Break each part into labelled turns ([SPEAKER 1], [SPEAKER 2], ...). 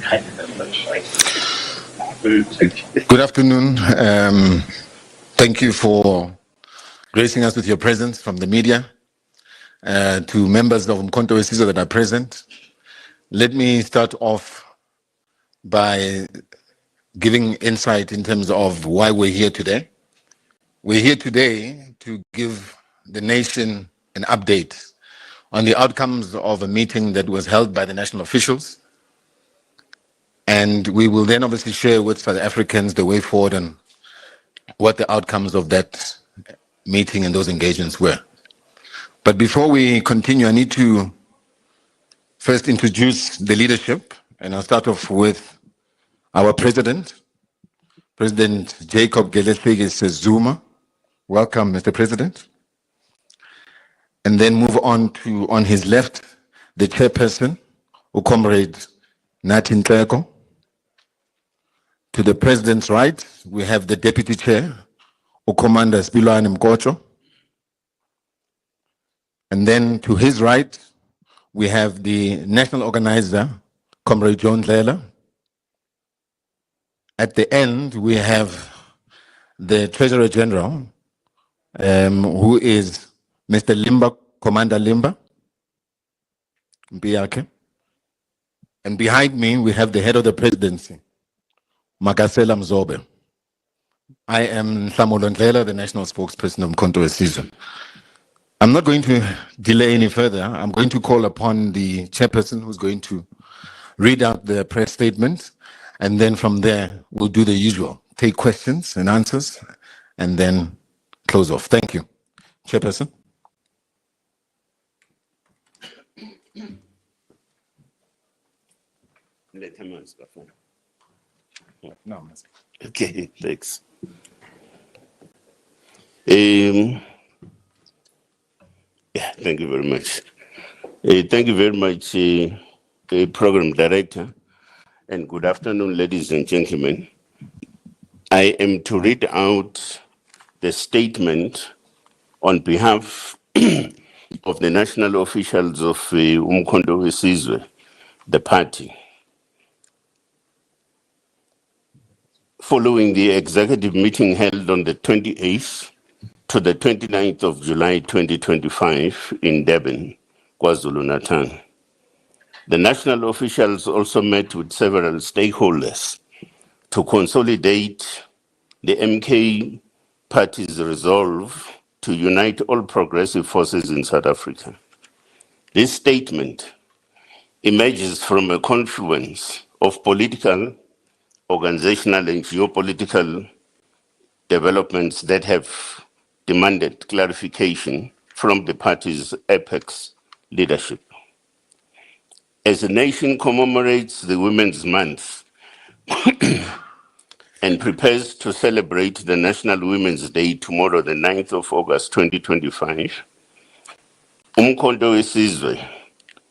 [SPEAKER 1] Good afternoon. Thank you for gracing us with your presence from the media. To members of Umkhonto Wesizwe that are present, let me start off by giving insight in terms of why we're here today. We're here today to give the nation an update on the outcomes of a meeting that was held by the national officials. And we will then obviously share with South Africans the way forward and what the outcomes of that meeting and those engagements were. But before we continue, I need to first introduce the leadership, and I'll start off with our president, President Jacob Gelesegese Zuma. Welcome, Mr. President. And then move on to, on his left, the chairperson, Comrade Nathi Nhleko. To the president's right, we have the deputy chair, Commander Spilwane Mkocho. And then to his right, we have the national organizer, Comrade John Lela. At the end, we have the Treasurer General, who is Mr. Limba, Commander Limba, Mbiake. And behind me, we have the head of the presidency, Makasela Mzobe. I am Samuel Ndlela, the national spokesperson of Umkhonto Wesizwe. I'm not going to delay any further. I'm going to call upon the chairperson who's going to read out the press statement, and then from there, we'll do the usual, take questions and answers, and then close off. Thank you. Chairperson.
[SPEAKER 2] No. Okay, thanks. Yeah, thank you very much. Thank you very much, Program Director, and good afternoon, ladies and gentlemen. I am to read out the statement on behalf of the national officials of Umkhonto Wesizwe, the party. Following the executive meeting held on the 28th to the 29th of July 2025 in Durban, KwaZulu-Natal. The national officials also met with several stakeholders to consolidate the MK party's resolve to unite all progressive forces in South Africa. This statement emerges from a confluence of political, organizational, and geopolitical developments that have demanded clarification from the party's apex leadership. As the nation commemorates the Women's Month and prepares to celebrate the National Women's Day tomorrow, the 9th of August 2025, Umkhonto Wesizwe,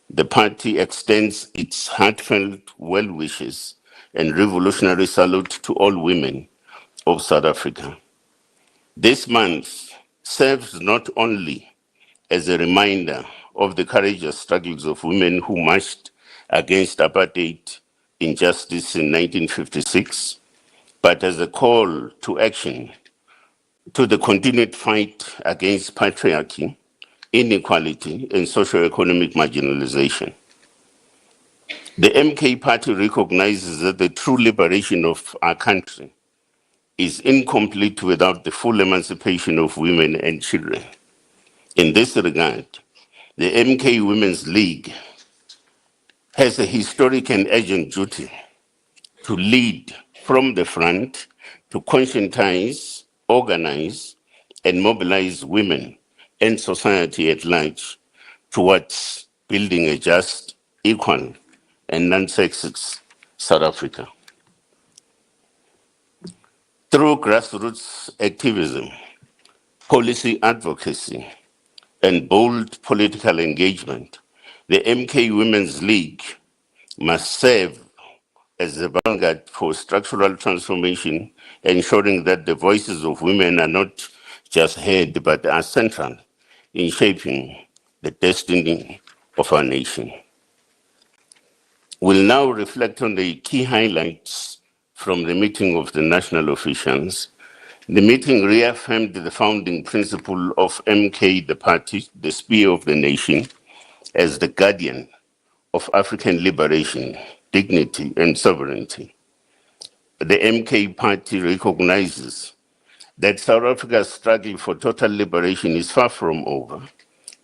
[SPEAKER 2] the party extends its heartfelt well wishes and revolutionary salute to all women of South Africa. This month serves not only as a reminder of the courageous struggles of women who marched against apartheid injustice in 1956, but as a call to action to the continued fight against patriarchy, inequality, and socio-economic marginalization. The MK party recognizes that the true liberation of our country is incomplete without the full emancipation of women and children. In this regard, the MK Women's League has a historic and urgent duty to lead from the front to conscientize, organize, and mobilize women and society at large towards building a just, equal, and non-sexist South Africa. Through grassroots activism, policy advocacy, and bold political engagement, the MK Women's League must serve as a vanguard for structural transformation, ensuring that the voices of women are not just heard, but are central in shaping the destiny of our nation. We'll now reflect on the key highlights from the meeting of the national officials. The meeting reaffirmed the founding principle of MK, the party, the spear of the nation, as the guardian of African liberation, dignity, and sovereignty. The MK party recognizes that South Africa's struggle for total liberation is far from over.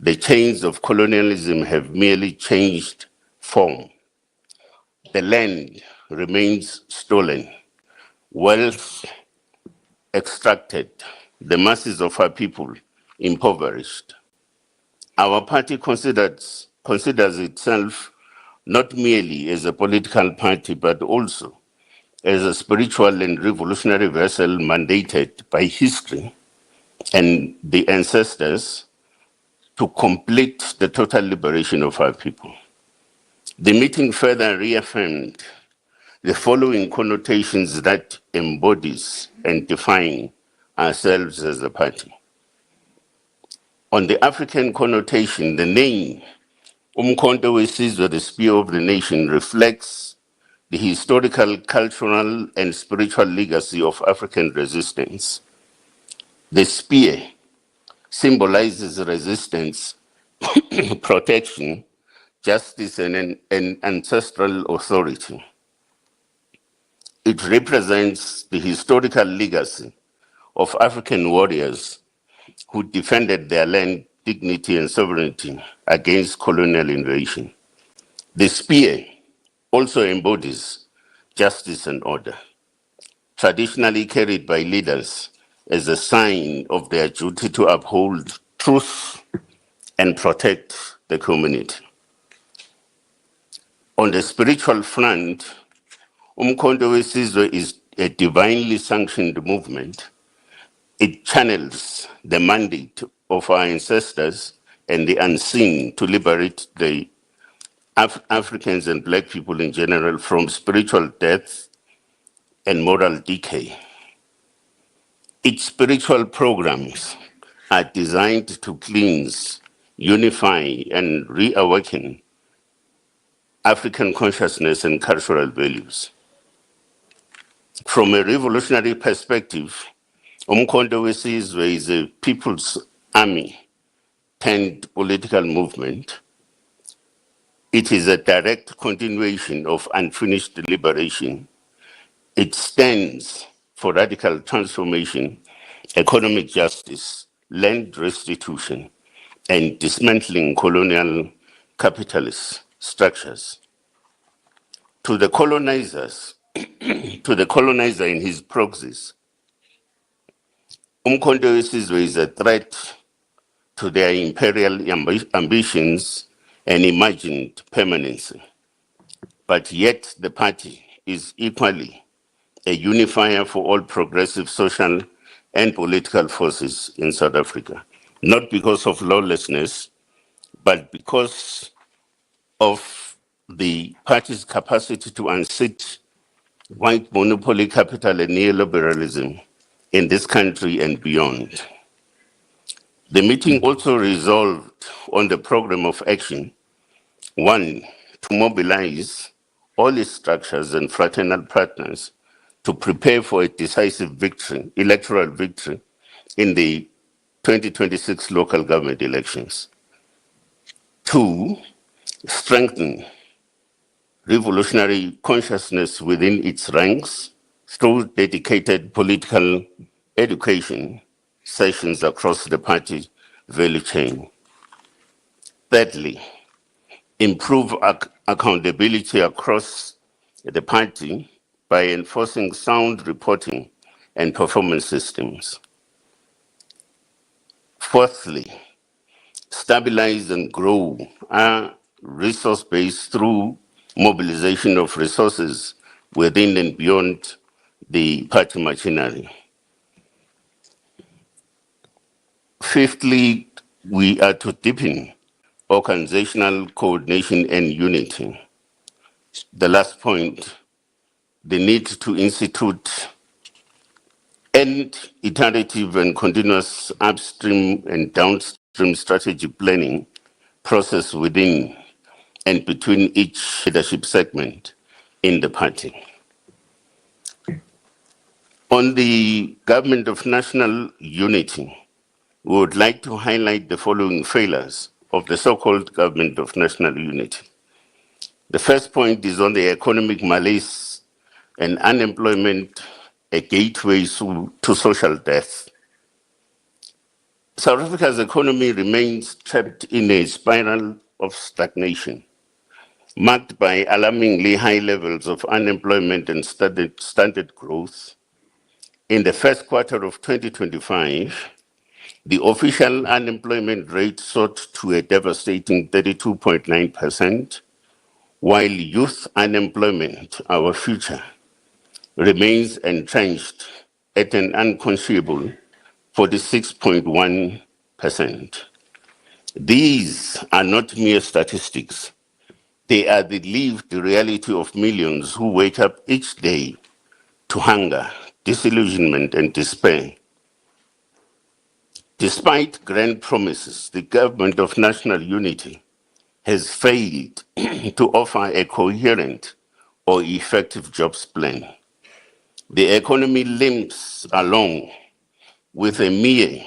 [SPEAKER 2] The chains of colonialism have merely changed form. The land remains stolen, wealth extracted, the masses of our people impoverished. Our party considers itself not merely as a political party, but also as a spiritual and revolutionary vessel mandated by history and the ancestors to complete the total liberation of our people. The meeting further reaffirmed the following connotations that embodies and define ourselves as a party. On the African connotation, the name Umkhonto weSizwe, the spear of the nation, reflects the historical, cultural, and spiritual legacy of African resistance. The spear symbolizes resistance, protection, justice, and an ancestral authority. It represents the historical legacy of African warriors who defended their land, dignity, and sovereignty against colonial invasion. The spear also embodies justice and order, traditionally carried by leaders as a sign of their duty to uphold truth and protect the community. On the spiritual front, Umkhonto weSizwe is a divinely sanctioned movement. It channels the mandate of our ancestors and the unseen to liberate the Africans and Black people in general from spiritual death and moral decay. Its spiritual programs are designed to cleanse, unify, and reawaken African consciousness and cultural values. From a revolutionary perspective, Umkhonto weSizwe is a people's army turned political movement. It is a direct continuation of unfinished liberation. It stands for radical transformation, economic justice, land restitution, and dismantling colonial capitalist structures. To the colonizers, to the colonizer and his proxies, Umkhonto weSizwe is a threat to their imperial ambitions and imagined permanency. But yet the party is equally a unifier for all progressive social and political forces in South Africa, not because of lawlessness, but because of the party's capacity to unseat white monopoly capital and neoliberalism in this country and beyond. The meeting also resolved on the program of action, one, to mobilize all its structures and fraternal partners to prepare for a decisive victory, electoral victory, in the 2026 local government elections. Two, strengthen revolutionary consciousness within its ranks through dedicated political education sessions across the party value chain. Thirdly, improve accountability across the party by enforcing sound reporting and performance systems. Fourthly, stabilize and grow our resource base through mobilization of resources within and beyond the party machinery. Fifthly, we are to deepen organizational coordination and unity. The last point, the need to institute an iterative and continuous upstream and downstream strategy planning process within and between each leadership segment in the party. On the Government of National Unity, we would like to highlight the following failures of the so-called Government of National Unity. The first point is on the economic malaise and unemployment, a gateway to social death. South Africa's economy remains trapped in a spiral of stagnation, marked by alarmingly high levels of unemployment and stunted growth. In the first quarter of 2025, the official unemployment rate soared to a devastating 32.9%, while youth unemployment, our future, remains entrenched at an unconscionable 46.1%. These are not mere statistics. They are the lived reality of millions who wake up each day to hunger, disillusionment, and despair. Despite grand promises, the Government of National Unity has failed to offer a coherent or effective jobs plan. The economy limps along with a meager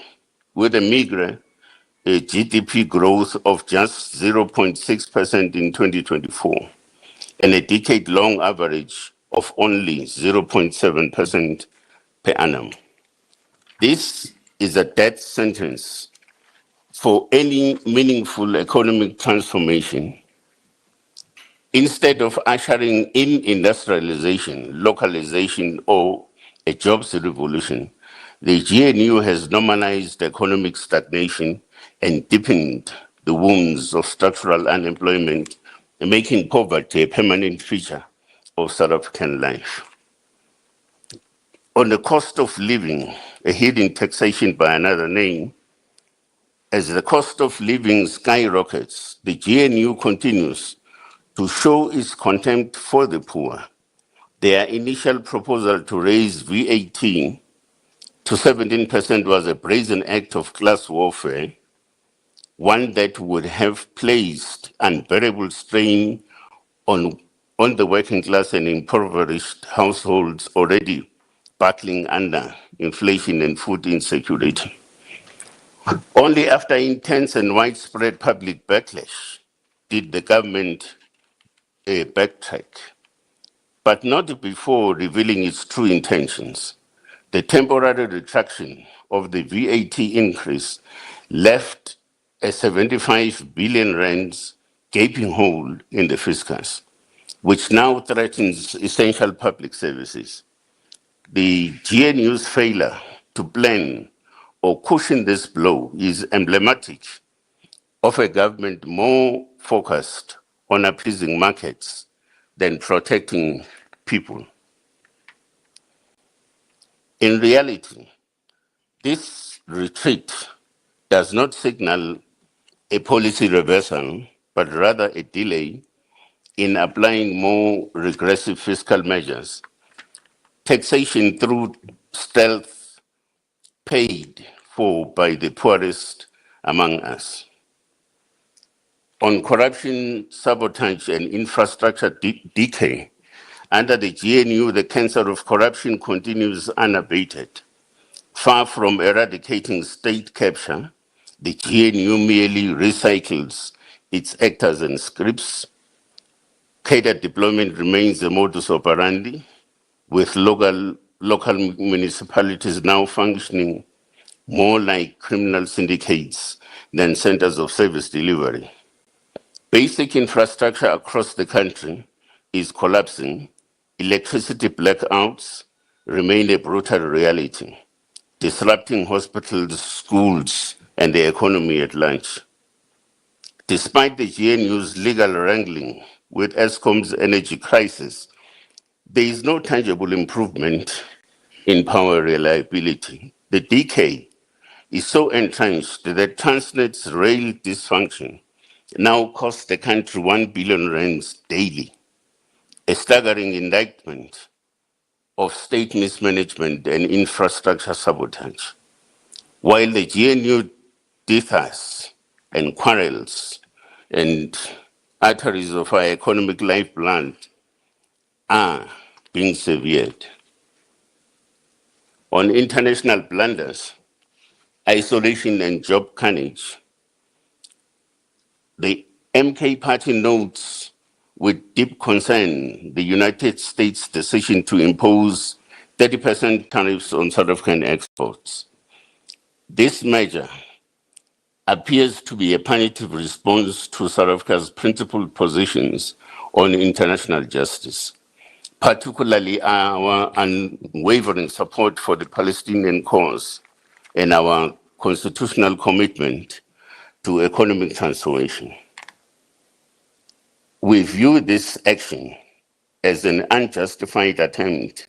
[SPEAKER 2] GDP growth of just 0.6% in 2024 and a decade-long average of only 0.7% per annum. This is a death sentence for any meaningful economic transformation. Instead of ushering in industrialization, localization, or a jobs revolution, the GNU has normalized economic stagnation and deepened the wounds of structural unemployment, making poverty a permanent feature of South African life. On the cost of living, a hidden taxation by another name, as the cost of living skyrockets, the GNU continues to show its contempt for the poor. Their initial proposal to raise VAT to 17% was a brazen act of class warfare, one that would have placed unbearable strain on the working class and impoverished households already battling under inflation and food insecurity. Only after intense and widespread public backlash did the government backtrack, but not before revealing its true intentions. The temporary retraction of the VAT increase left a 75 billion rands gaping hole in the fiscus, which now threatens essential public services. The GNU's failure to plan or cushion this blow is emblematic of a government more focused on appeasing markets than protecting people. In reality, this retreat does not signal a policy reversal, but rather a delay in applying more regressive fiscal measures. Taxation through stealth paid for by the poorest among us. On corruption, sabotage, and infrastructure decay, under the GNU, the cancer of corruption continues unabated. Far from eradicating state capture, the GNU merely recycles its actors and scripts. Cadre deployment remains the modus operandi, with local municipalities now functioning more like criminal syndicates than centers of service delivery. Basic infrastructure across the country is collapsing. Electricity blackouts remain a brutal reality, disrupting hospitals, schools, and the economy at large. Despite the GNU's legal wrangling with Eskom's energy crisis, there is no tangible improvement in power reliability. The decay is so entrenched that Transnet's rail dysfunction now costs the country 1 billion rands daily, a staggering indictment of state mismanagement and infrastructure sabotage. While the GNU differs and quarrels and arteries of our economic lifeblood are being severed. On international blunders, isolation and job carnage, the MK party notes with deep concern the United States' decision to impose 30% tariffs on South African exports. This measure appears to be a punitive response to South Africa's principled positions on international justice, particularly our unwavering support for the Palestinian cause and our constitutional commitment to economic transformation. We view this action as an unjustified attempt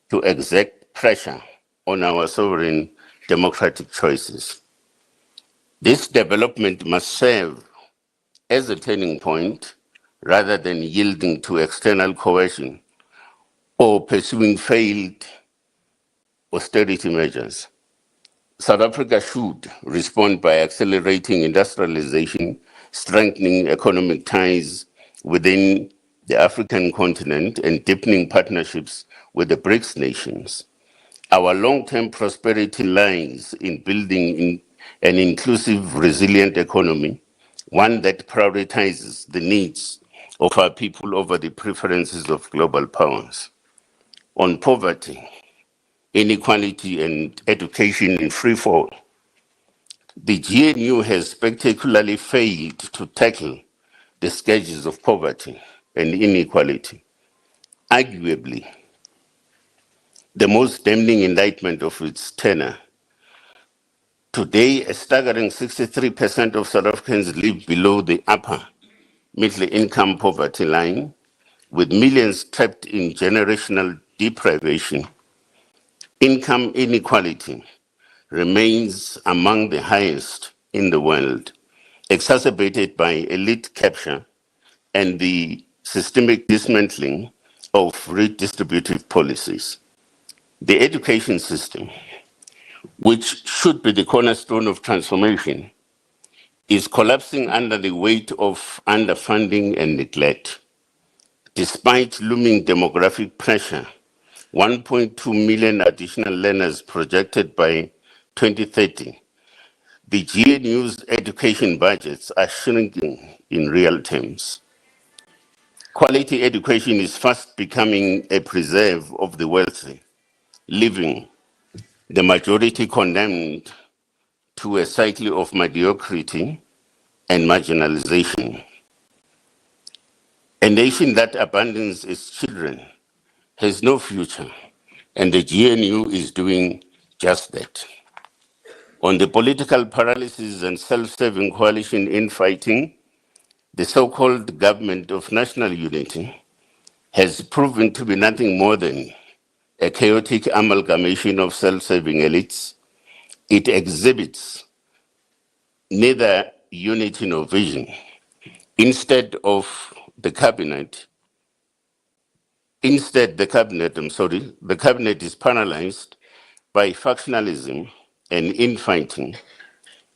[SPEAKER 2] to exert pressure on our sovereign democratic choices. This development must serve as a turning point rather than yielding to external coercion or pursuing failed austerity measures. South Africa should respond by accelerating industrialization, strengthening economic ties within the African continent, and deepening partnerships with the BRICS nations. Our long-term prosperity lies in building an inclusive, resilient economy, one that prioritizes the needs of our people over the preferences of global powers. On poverty, inequality, and education in free fall, the GNU has spectacularly failed to tackle the scourges of poverty and inequality. Arguably, the most damning indictment of its tenure. Today, a staggering 63% of South Africans live below the upper middle income poverty line, with millions trapped in generational deprivation. Income inequality remains among the highest in the world, exacerbated by elite capture and the systemic dismantling of redistributive policies. The education system, which should be the cornerstone of transformation, is collapsing under the weight of underfunding and neglect. Despite looming demographic pressure, 1.2 million additional learners projected by 2030, the GNU's education budgets are shrinking in real terms. Quality education is fast becoming a preserve of the wealthy, leaving the majority condemned to a cycle of mediocrity and marginalization. A nation that abandons its children has no future, and the GNU is doing just that. On the political paralysis and self-serving coalition infighting, the so-called government of national unity has proven to be nothing more than a chaotic amalgamation of self-serving elites. It exhibits neither unity nor vision. Instead, the cabinet the cabinet is paralyzed by factionalism and infighting,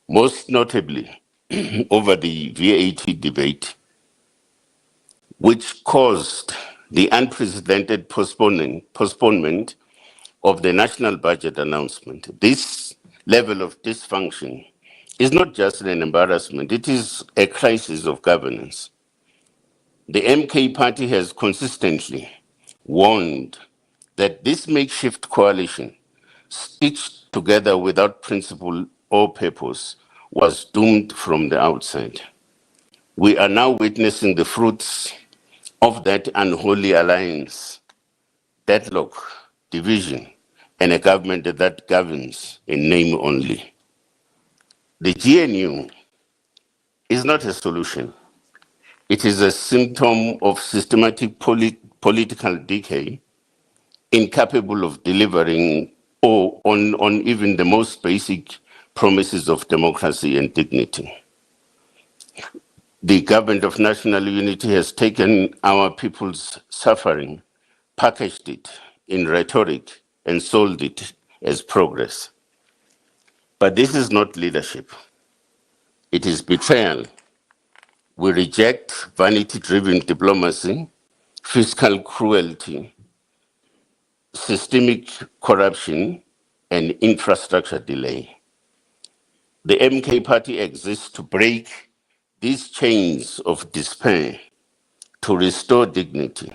[SPEAKER 2] most notably over the VAT debate, which caused the unprecedented postponement of the national budget announcement. This level of dysfunction is not just an embarrassment, it is a crisis of governance. The MK party has consistently warned that this makeshift coalition, stitched together without principle or purpose, was doomed from the outside. We are now witnessing the fruits of that unholy alliance, deadlock, division, and a government that governs in name only. The GNU is not a solution. It is a symptom of systematic political decay, incapable of delivering on even the most basic promises of democracy and dignity. The government of national unity has taken our people's suffering, packaged it in rhetoric, and sold it as progress. But this is not leadership. It is betrayal We reject vanity-driven diplomacy, fiscal cruelty, systemic corruption, and infrastructure delay. The MK party exists to break these chains of despair, to restore dignity,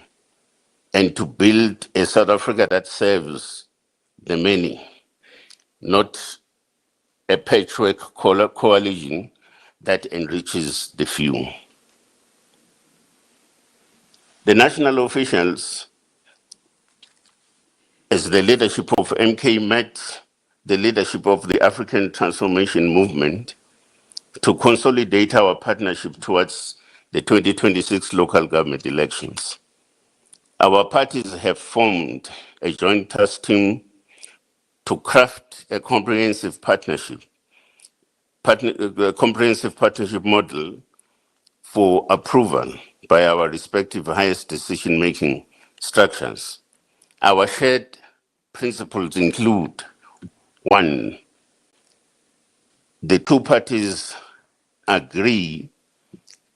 [SPEAKER 2] and to build a South Africa that serves the many, not a patchwork coalition that enriches the few. The national officials, as the leadership of MK, met the leadership of the African Transformation Movement to consolidate our partnership towards the 2026 local government elections. Our parties have formed a joint task team to craft a comprehensive partnership model for approval by our respective highest decision-making structures. Our shared principles include: one, the two parties agree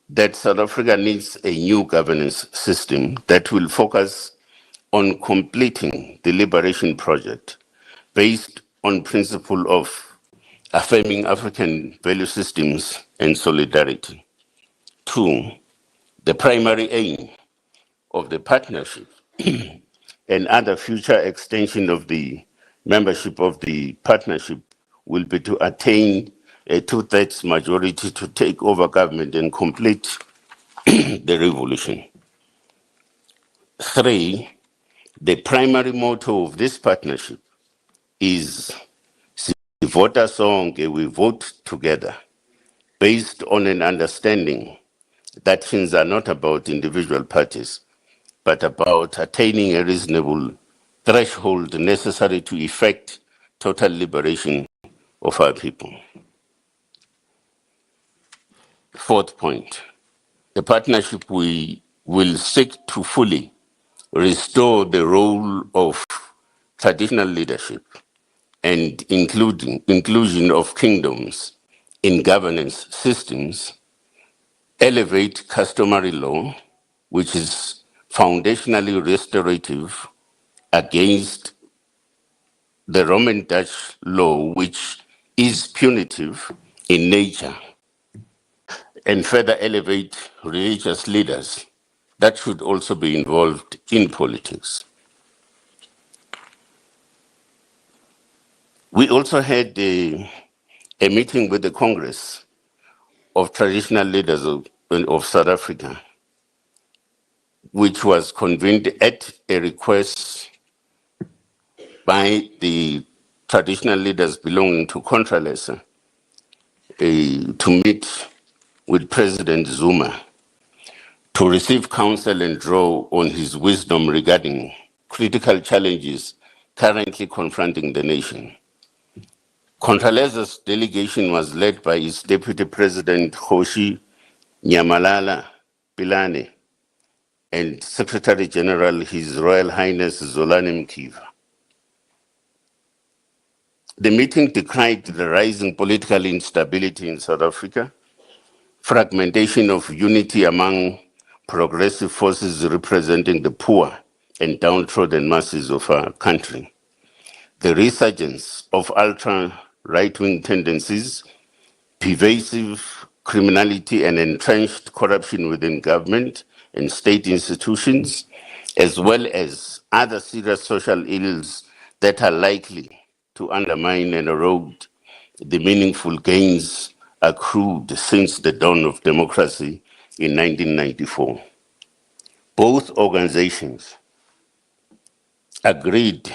[SPEAKER 2] that South Africa needs a new governance system that will focus on completing the liberation project based on principle of affirming African value systems and solidarity. Two, the primary aim of the partnership and other future extension of the membership of the partnership will be to attain a 2/3 majority to take over government and complete the revolution. Three, the primary motto of this partnership is Vota Sonke, we vote together, based on an understanding that things are not about individual parties, but about attaining a reasonable threshold necessary to effect total liberation of our people. Fourth point, the partnership will seek to fully restore the role of traditional leadership and inclusion of kingdoms in governance systems, elevate customary law, which is foundationally restorative against the Roman Dutch law, which is punitive in nature, and further elevate religious leaders that should also be involved in politics. We also had a meeting with the Congress of Traditional Leaders of South Africa, which was convened at a request by the traditional leaders belonging to Contralesa to meet with President Zuma to receive counsel and draw on his wisdom regarding critical challenges currently confronting the nation. Contralesa's delegation was led by its Deputy President Kgoshi Nyamalala Pilane and Secretary General His Royal Highness Zolani Mkiva. The meeting decried the rising political instability in South Africa, fragmentation of unity among progressive forces representing the poor and downtrodden masses of our country, the resurgence of ultra-right-wing tendencies, pervasive criminality and entrenched corruption within government and state institutions, as well as other serious social ills that are likely to undermine and erode the meaningful gains accrued since the dawn of democracy in 1994. Both organizations agreed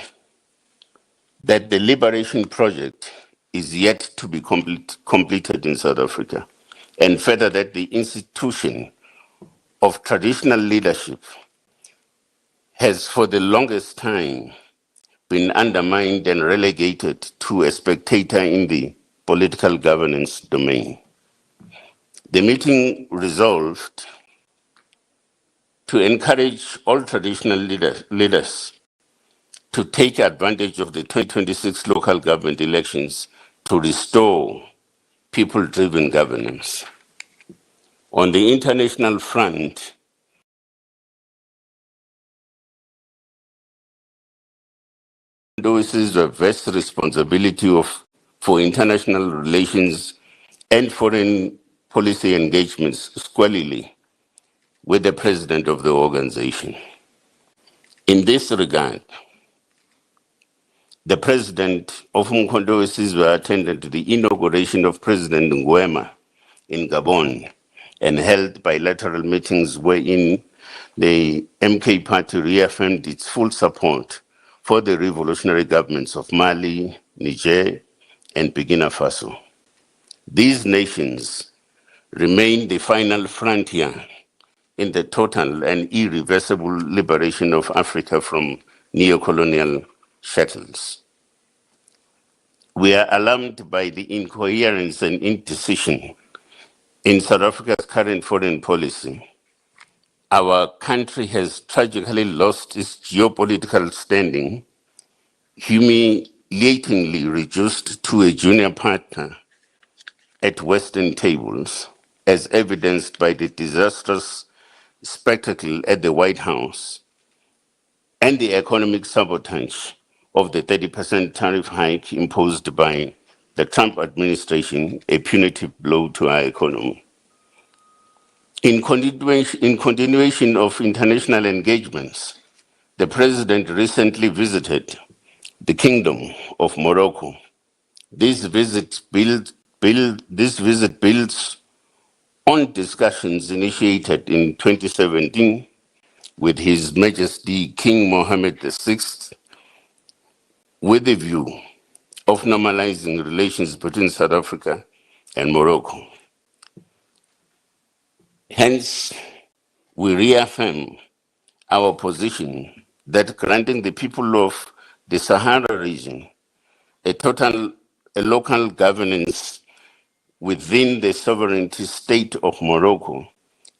[SPEAKER 2] that the liberation project is yet to be completed in South Africa, and further that the institution of traditional leadership has for the longest time been undermined and relegated to a spectator in the political governance domain. The meeting resolved to encourage all traditional leaders to take advantage of the 2026 local government elections to restore people-driven governance. On the international front, endorses a vast responsibility for international relations and foreign policy engagements squarely with the president of the organization. In this regard, the president of Umkhonto weSizwe attended the inauguration of President Nguema in Gabon and held bilateral meetings wherein the MK party reaffirmed its full support for the revolutionary governments of Mali, Niger, and Burkina Faso. These nations remain the final frontier in the total and irreversible liberation of Africa from neo-colonial shackles. We are alarmed by the incoherence and indecision in South Africa's current foreign policy. Our country has tragically lost its geopolitical standing, humiliatingly reduced to a junior partner at Western tables, as evidenced by the disastrous spectacle at the White House and the economic sabotage of the 30% tariff hike imposed by the Trump administration, a punitive blow to our economy. In continuation of international engagements, the president recently visited the Kingdom of Morocco. This visit builds on discussions initiated in 2017 with His Majesty King Mohammed VI with the view of normalizing relations between South Africa and Morocco. Hence, we reaffirm our position that granting the people of the Sahara region a local governance within the sovereignty state of Morocco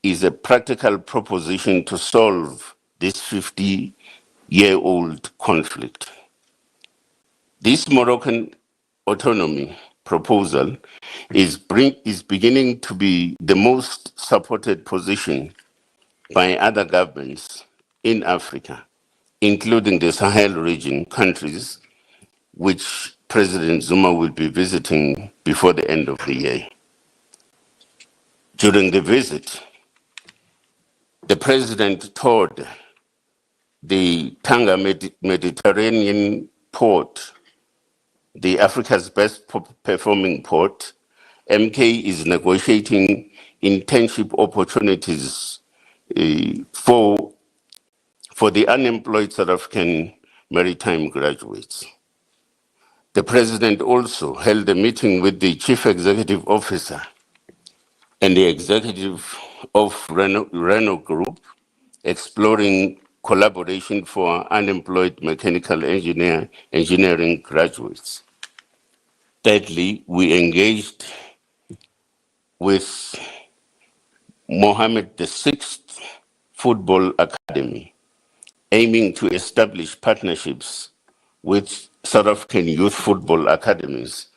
[SPEAKER 2] is a practical proposition to solve this 50-year-old conflict. This Moroccan autonomy proposal is beginning to be the most supported position by other governments in Africa, including the Sahel region countries, which President Zuma will be visiting before the end of the year. During the visit, the president toured the Tanga Mediterranean port, the Africa's best performing port. MK is negotiating internship opportunities for the unemployed South African maritime graduates. The president also held a meeting with the chief executive officer and the executive of Renault Group, exploring collaboration for unemployed mechanical engineering graduates. Thirdly, we engaged with Mohammed VI Football Academy, aiming to establish partnerships with South African youth football academies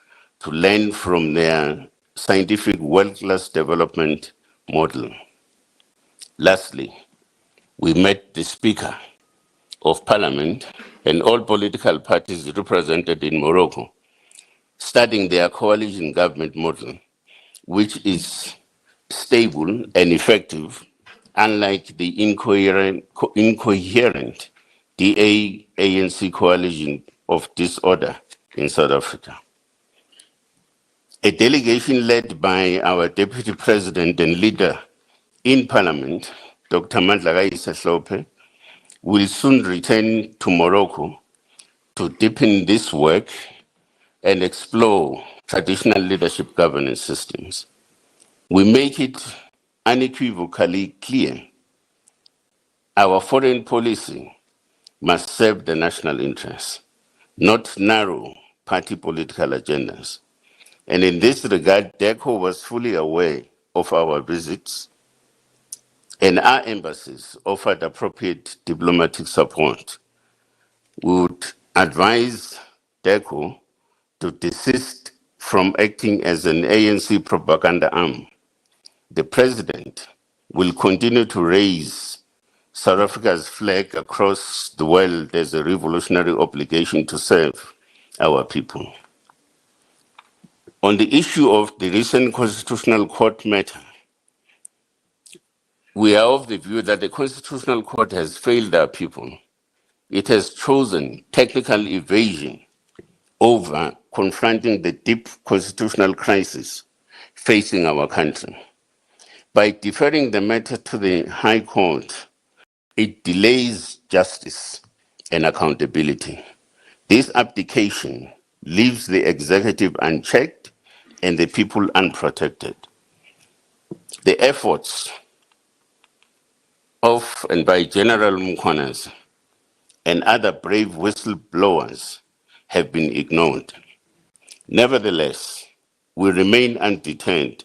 [SPEAKER 2] to learn from their scientific world-class development model. Lastly, we met the Speaker of Parliament and all political parties represented in Morocco, studying their coalition government model, which is stable and effective, unlike the incoherent DA-ANC coalition of disorder in South Africa. A delegation led by our Deputy President and leader in Parliament, Dr. Mandla Slope, will soon return to Morocco to deepen this work and explore traditional leadership governance systems. We make it unequivocally clear our foreign policy must serve the national interest, not narrow party political agendas. And in this regard, DECO was fully aware of our visits, and our embassies offered appropriate diplomatic support. We would advise DECO to desist from acting as an ANC propaganda arm the President will continue to raise South Africa's flag across the world as a revolutionary obligation to serve our people. On the issue of the recent Constitutional Court matter, we are of the view that the Constitutional Court has failed our people. It has chosen technical evasion over confronting the deep constitutional crisis facing our country. By deferring the matter to the High Court, it delays justice and accountability. This abdication leaves the executive unchecked and the people unprotected. The efforts of and by General Mukwanas and other brave whistleblowers have been ignored. Nevertheless, we remain undeterred.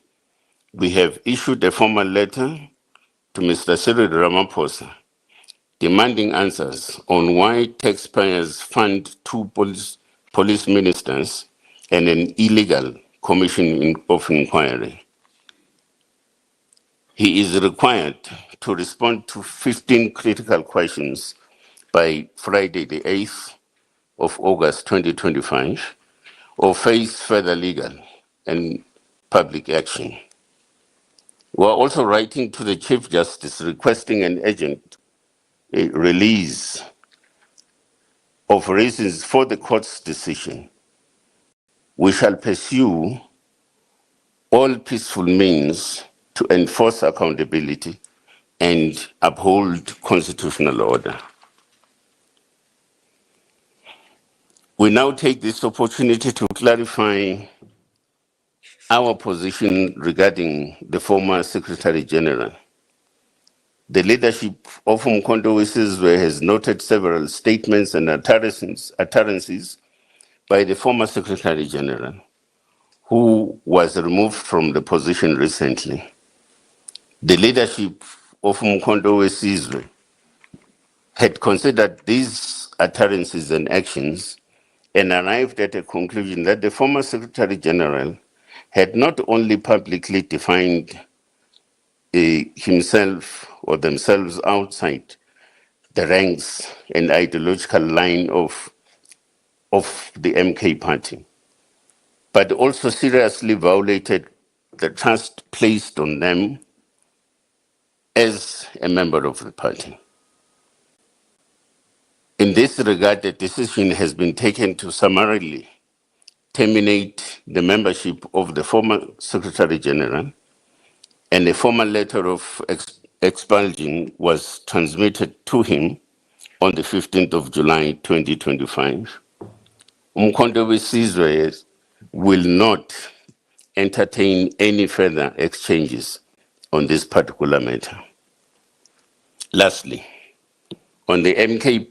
[SPEAKER 2] We have issued a formal letter to Mr. Cyril Ramaphosa demanding answers on why taxpayers fund two police ministers and an illegal commission of inquiry. He is required to respond to 15 critical questions by Friday, the 8th of August 2025, or face further legal and public action. We are also writing to the Chief Justice requesting an urgent release of reasons for the court's decision. We shall pursue all peaceful means to enforce accountability and uphold constitutional order. We now take this opportunity to clarify our position regarding the former Secretary General. The leadership of Umkhonto weSizwe has noted several statements and utterances by the former Secretary General, who was removed from the position recently. The leadership of Umkhonto weSizwe had considered these utterances and actions and arrived at a conclusion that the former Secretary General had not only publicly defined himself or themselves outside the ranks and ideological line of the MK party, but also seriously violated the trust placed on them as a member of the party. In this regard, the decision has been taken to summarily terminate the membership of the former Secretary General, and a formal letter of expulsion was transmitted to him on the 15th of July 2025. Umkhonto weSizwe will not entertain any further exchanges on this particular matter. Lastly, on the MK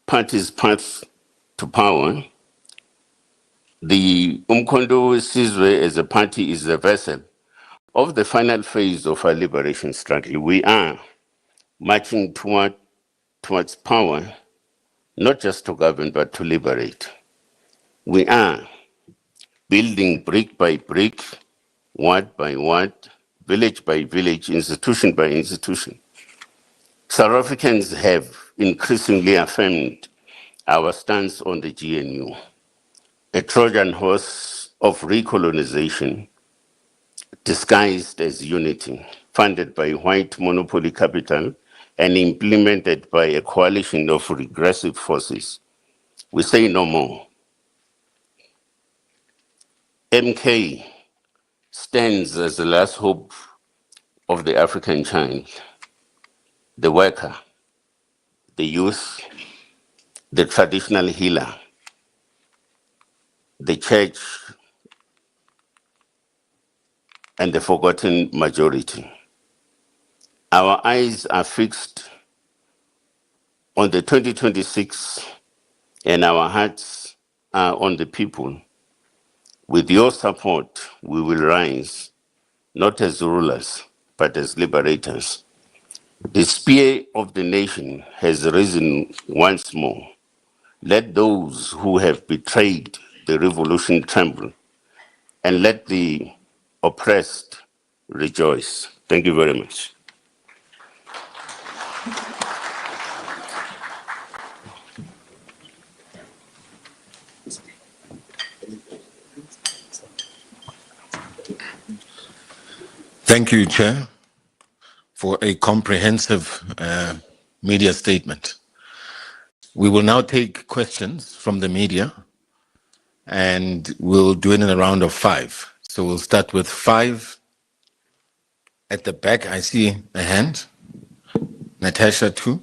[SPEAKER 2] party's path to power, the Umkhonto weSizwe as a party is a vessel of the final phase of our liberation struggle. We are marching towards power, not just to govern, but to liberate. We are building brick by brick, word by word, village by village, institution by institution. South Africans have increasingly affirmed our stance on the GNU, a Trojan horse of recolonization disguised as unity, funded by white monopoly capital and implemented by a coalition of regressive forces. We say no more. MK stands as the last hope of the African child, the worker, the youth, the traditional healer, the church, and the forgotten majority. Our eyes are fixed on the 2026 and our hearts are on the people. With your support, we will rise, not as rulers, but as liberators. The spear of the nation has risen once more. Let those who have betrayed the revolution tremble, and let the oppressed rejoice. Thank you very much.
[SPEAKER 1] Thank you, Chair, for a comprehensive media statement. We will now take questions from the media, and we'll do it in a round of 5. So we'll start with 5 at the back. I see a hand. Natasha, 2.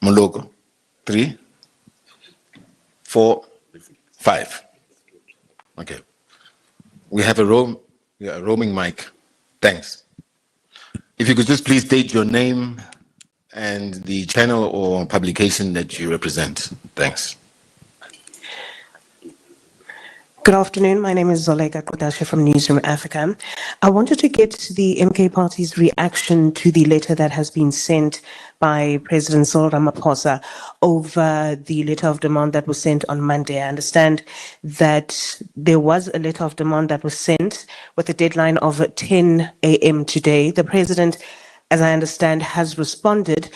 [SPEAKER 1] Moloko, 3, 4, 5. Okay. We have a roaming mic. Thanks. If you could just please state your name and the channel or publication that you represent. Thanks.
[SPEAKER 3] Good afternoon. My name is Zoleka Kodashe from Newsroom Africa. I wanted to get the MK Party's reaction to the letter that has been sent by President Cyril Ramaphosa over the letter of demand that was sent on Monday. I understand that there was a letter of demand that was sent with a deadline of 10 a.m. today. The President, as I understand, has responded,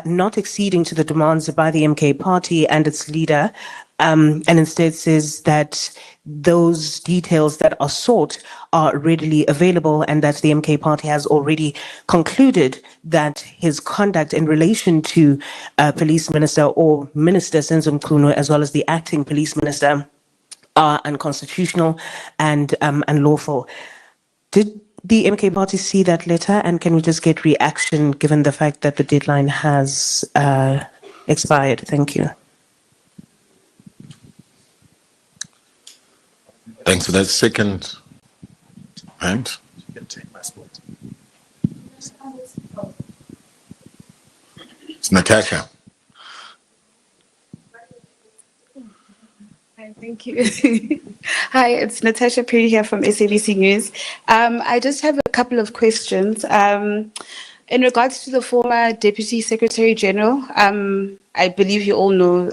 [SPEAKER 3] not acceding to the demands by the MK Party and its leader, and instead says that those details that are sought are readily available and that the MK Party has already concluded that his conduct in relation to Police Minister or Minister Senzo Mchunu, as well as the acting Police Minister, are unconstitutional and unlawful. Did the MK Party see that letter, and can we just get reaction given the fact that the deadline has expired? Thank you.
[SPEAKER 1] Thanks for that. Second hand. It's Natasha.
[SPEAKER 4] Hi, thank you. Hi, it's Natasha Perry here from SABC News. I just have a couple of questions. In regards to the former Deputy Secretary General, I believe you all know,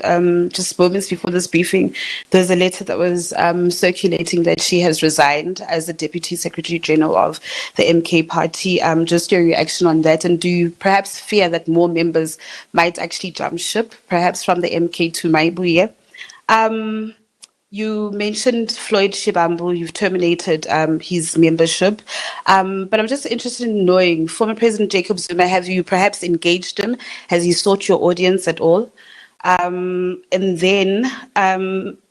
[SPEAKER 4] just moments before this briefing, there's a letter that was circulating that she has resigned as the Deputy Secretary General of the MK Party. Just your reaction on that, and do you perhaps fear that more members might actually jump ship, perhaps from the MK to Maibuye? You mentioned Floyd Shivambu, you've terminated his membership, but I'm just interested in knowing, former President Jacob Zuma, have you perhaps engaged him? Has he sought your audience at all? And then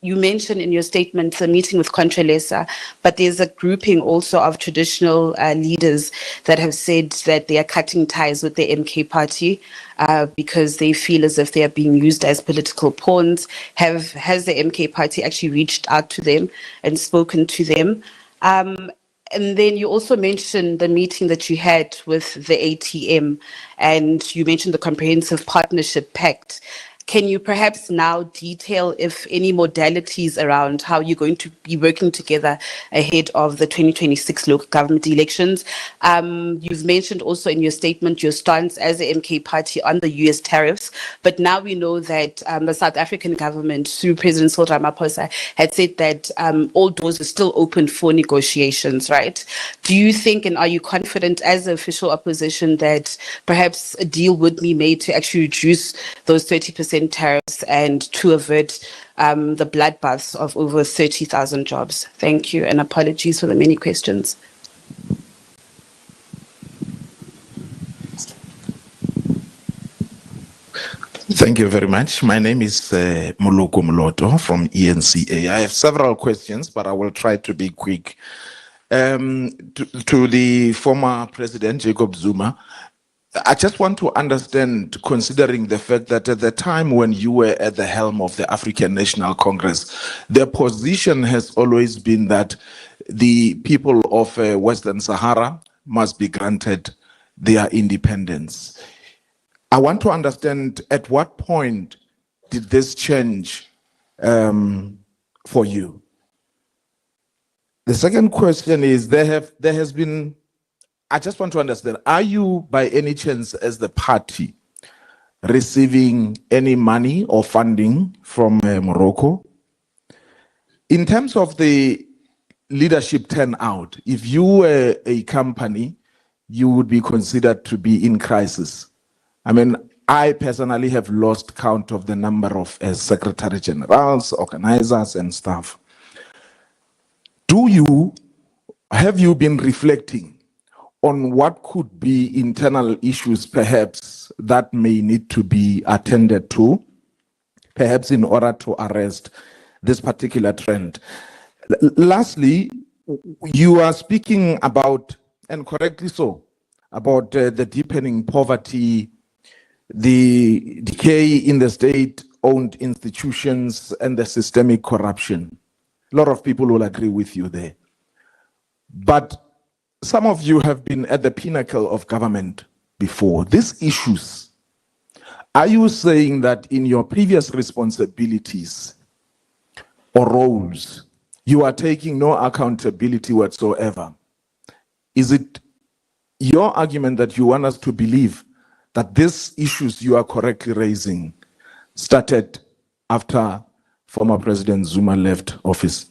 [SPEAKER 4] you mentioned in your statement the meeting with Contralesa, but there's a grouping also of traditional leaders that have said that they are cutting ties with the MK Party because they feel as if they are being used as political pawns. Has the MK Party actually reached out to them and spoken to them? And then you also mentioned the meeting that you had with the ATM, and you mentioned the Comprehensive Partnership Pact. Can you perhaps now detail if any modalities around how you're going to be working together ahead of the 2026 local government elections? You've mentioned also in your statement your stance as the MK Party on the US tariffs, but now we know that the South African government, through President Cyril Ramaphosa, had said that all doors are still open for negotiations, right? Do you think, and are you confident as the official opposition that perhaps a deal would be made to actually reduce those 30% tariffs and to avert the bloodbaths of over 30,000 jobs? Thank you, and apologies for the many questions.
[SPEAKER 5] Thank you very much. My name is Moloko Moloto from ENCA. I have several questions, but I will try to be quick. To the former President Jacob Zuma, I just want to understand, considering the fact that at the time when you were at the helm of the African National Congress, the position has always been that the people of Western Sahara must be granted their independence. I want to understand, at what point did this change for you? The second question is, there has been, I just want to understand, are you by any chance as the party receiving any money or funding from Morocco? In terms of the leadership turn out? If you were a company, you would be considered to be in crisis. I mean, I personally have lost count of the number of secretary generals, organizers, and staff. Have you been reflecting on what could be internal issues, perhaps, that may need to be attended to, perhaps in order to arrest this particular trend? Lastly, you are speaking about, and correctly so, about the deepening poverty, the decay in the state-owned institutions, and the systemic corruption. A lot of people will agree with you there. But some of you have been at the pinnacle of government before. These issues, are you saying that in your previous responsibilities or roles, you are taking no accountability whatsoever? Is it your argument that you want us to believe that these issues you are correctly raising started after former President Zuma left office?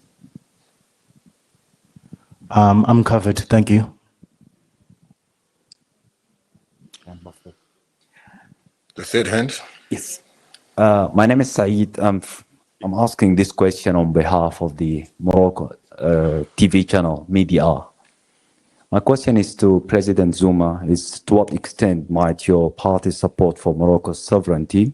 [SPEAKER 6] I'm covered, thank you.
[SPEAKER 1] The third hand.
[SPEAKER 7] Yes. My name is Saeed. I'm asking this question on behalf of the Morocco TV channel, Media. My question is to President Zuma, is to what extent might your party's support for Morocco's sovereignty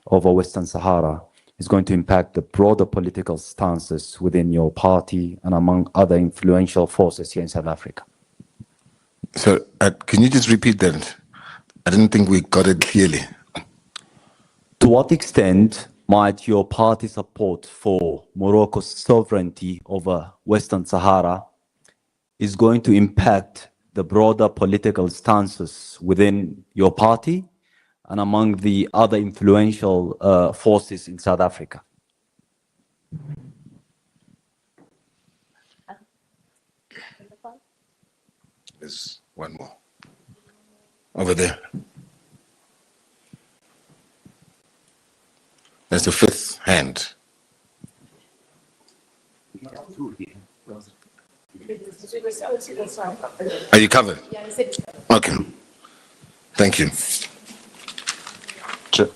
[SPEAKER 7] over Western Sahara is going to impact the broader political stances within your party and among other influential forces here in South Africa?
[SPEAKER 1] So, can you just repeat that? I didn't think we got it clearly.
[SPEAKER 7] To what extent might your party support for Morocco's sovereignty over Western Sahara is going to impact the broader political stances within your party and among the other influential forces in South Africa?
[SPEAKER 1] There's one more. Over there. That's the fifth hand. Are you covered? Okay. Thank you.
[SPEAKER 2] Sure.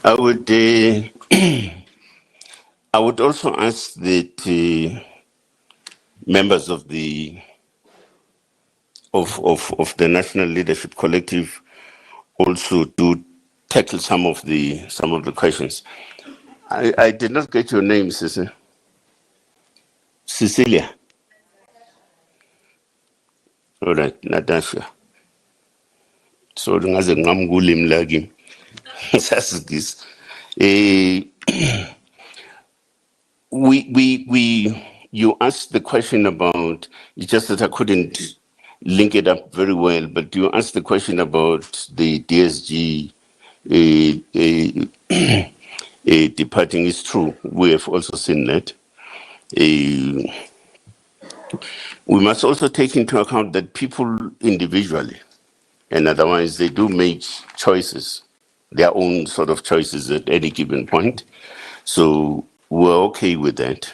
[SPEAKER 2] I would also ask that members of the National Leadership Collective also do tackle some of the questions. I did not get your name, Cecilia. Cecilia. All right, Natasha. So ngaze ngamngulimi la kimi. Sasigis. You asked the question about, it's just that I couldn't link it up very well, but you asked the question about the DSG departing. Is true. We have also seen that. We must also take into account that people individually, and otherwise they do make choices, their own sort of choices at any given point. So we're okay with that.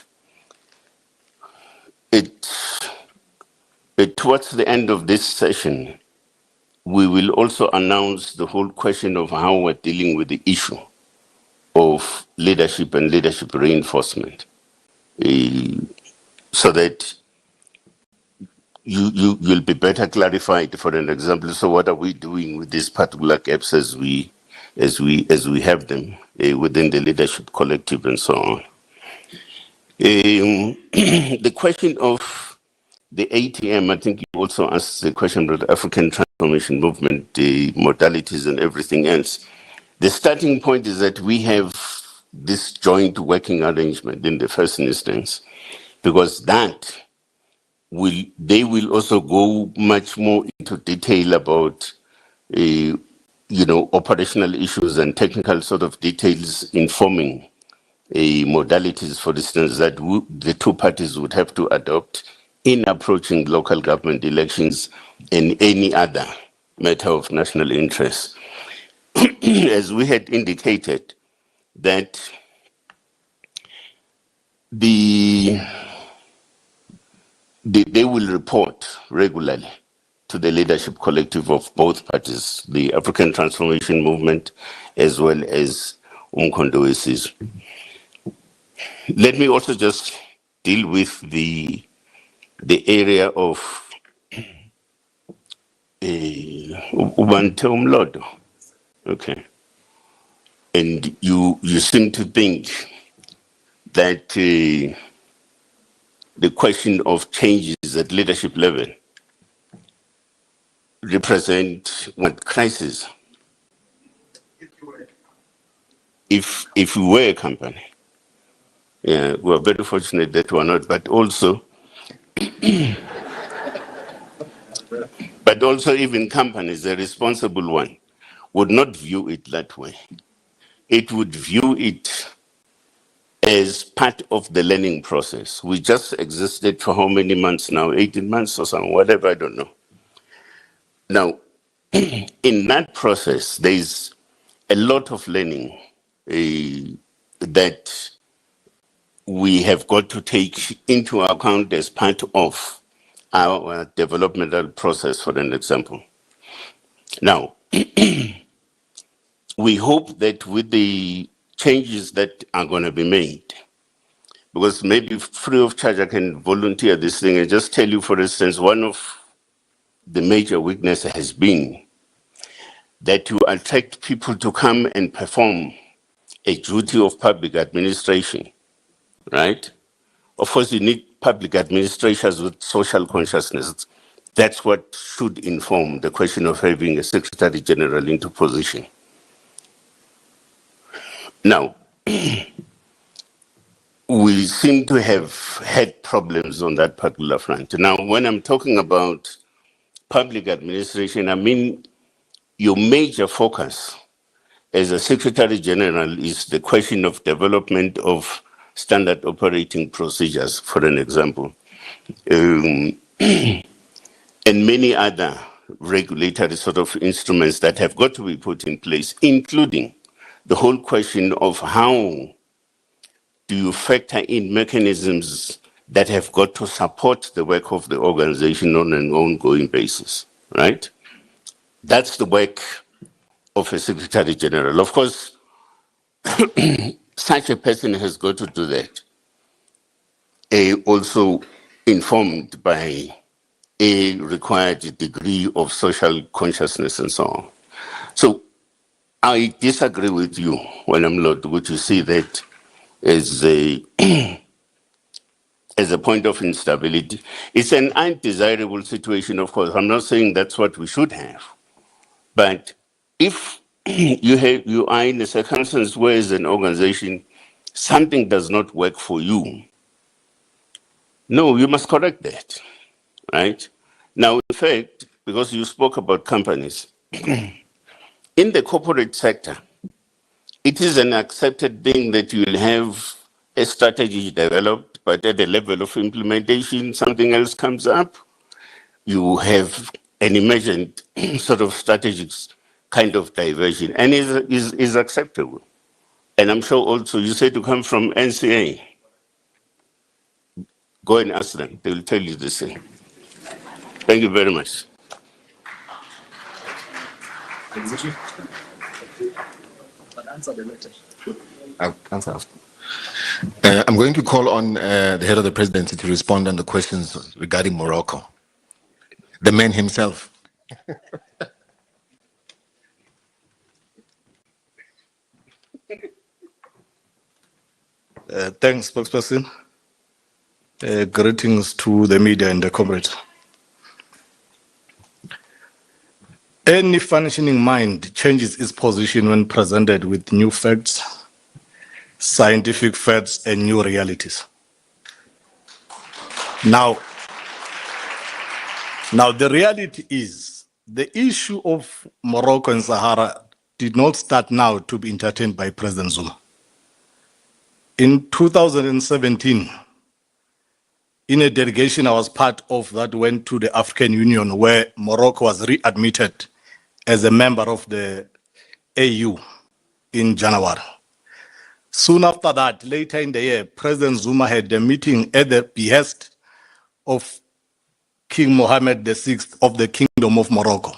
[SPEAKER 2] Towards the end of this session, we will also announce the whole question of how we're dealing with the issue of leadership and leadership reinforcement, so that you'll be better clarified. For an example, so what are we doing with these particular gaps as we have them within the leadership collective and so on. The question of the ATM, I think you also asked the question about the African Transformation Movement, the modalities and everything else. The starting point is that we have this joint working arrangement in the first instance, because they will also go much more into detail about operational issues and technical sort of details informing modalities, for instance, that the two parties would have to adopt in approaching local government elections and any other matter of national interest. As we had indicated, that they will report regularly to the leadership collective of both parties, the African Transformation Movement as well as Umkhonto weSizwe. Let me also just deal with the area of Ubante Umlodo. Okay. And you seem to think that the question of changes at leadership level represent what crisis? If we were a company, yeah, we're very fortunate that we're not, but also even companies, a responsible one, would not view it that way. It would view it as part of the learning process. We just existed for how many months now? 18 months or something, whatever, I don't know. Now, in that process, there's a lot of learning that we have got to take into account as part of our developmental process, for an example. Now, we hope that with the changes that are going to be made, because maybe free of charge I can volunteer this thing and just tell you, for instance, one of the major weaknesses has been that you attract people to come and perform a duty of public administration, right? Of course, you need public administrators with social consciousness. That's what should inform the question of having a Secretary General into position. Now, we seem to have had problems on that particular front. Now, when I'm talking about public administration, I mean your major focus as a Secretary General is the question of development of standard operating procedures, for an example, and many other regulatory sort of instruments that have got to be put in place, including the whole question of how do you factor in mechanisms that have got to support the work of the organization on an ongoing basis, right? That's the work of a Secretary General. Of course, such a person has got to do that. Also informed by a required degree of social consciousness and so on. So I disagree with you when I'm not good to see that as a as a point of instability. It's an undesirable situation, of course. I'm not saying that's what we should have. But if you are in a circumstance where as an organization, something does not work for you, no, you must correct that, right? Now, in fact, because you spoke about companies, in the corporate sector, it is an accepted thing that you will have a strategy developed, but at the level of implementation, something else comes up. You have an imagined sort of strategic kind of diversion, and is acceptable. And I'm sure also you said to come from NCA. Go and ask them, they will tell you the same. Thank you very much.
[SPEAKER 1] I'll answer after. I'm going to call on the head of the presidency to respond on the questions regarding Morocco. The man himself.
[SPEAKER 8] Thanks, spokesperson. Greetings to the media and the comrades. Any functioning mind changes its position when presented with new facts, scientific facts, and new realities. Now, the reality is the issue of Morocco and Sahara did not start now to be entertained by President Zuma. In 2017, in a delegation I was part of that went to the African Union, where Morocco was readmitted as a member of the AU in January. Soon after that, later in the year, President Zuma had a meeting at the behest of King Mohammed VI of the Kingdom of Morocco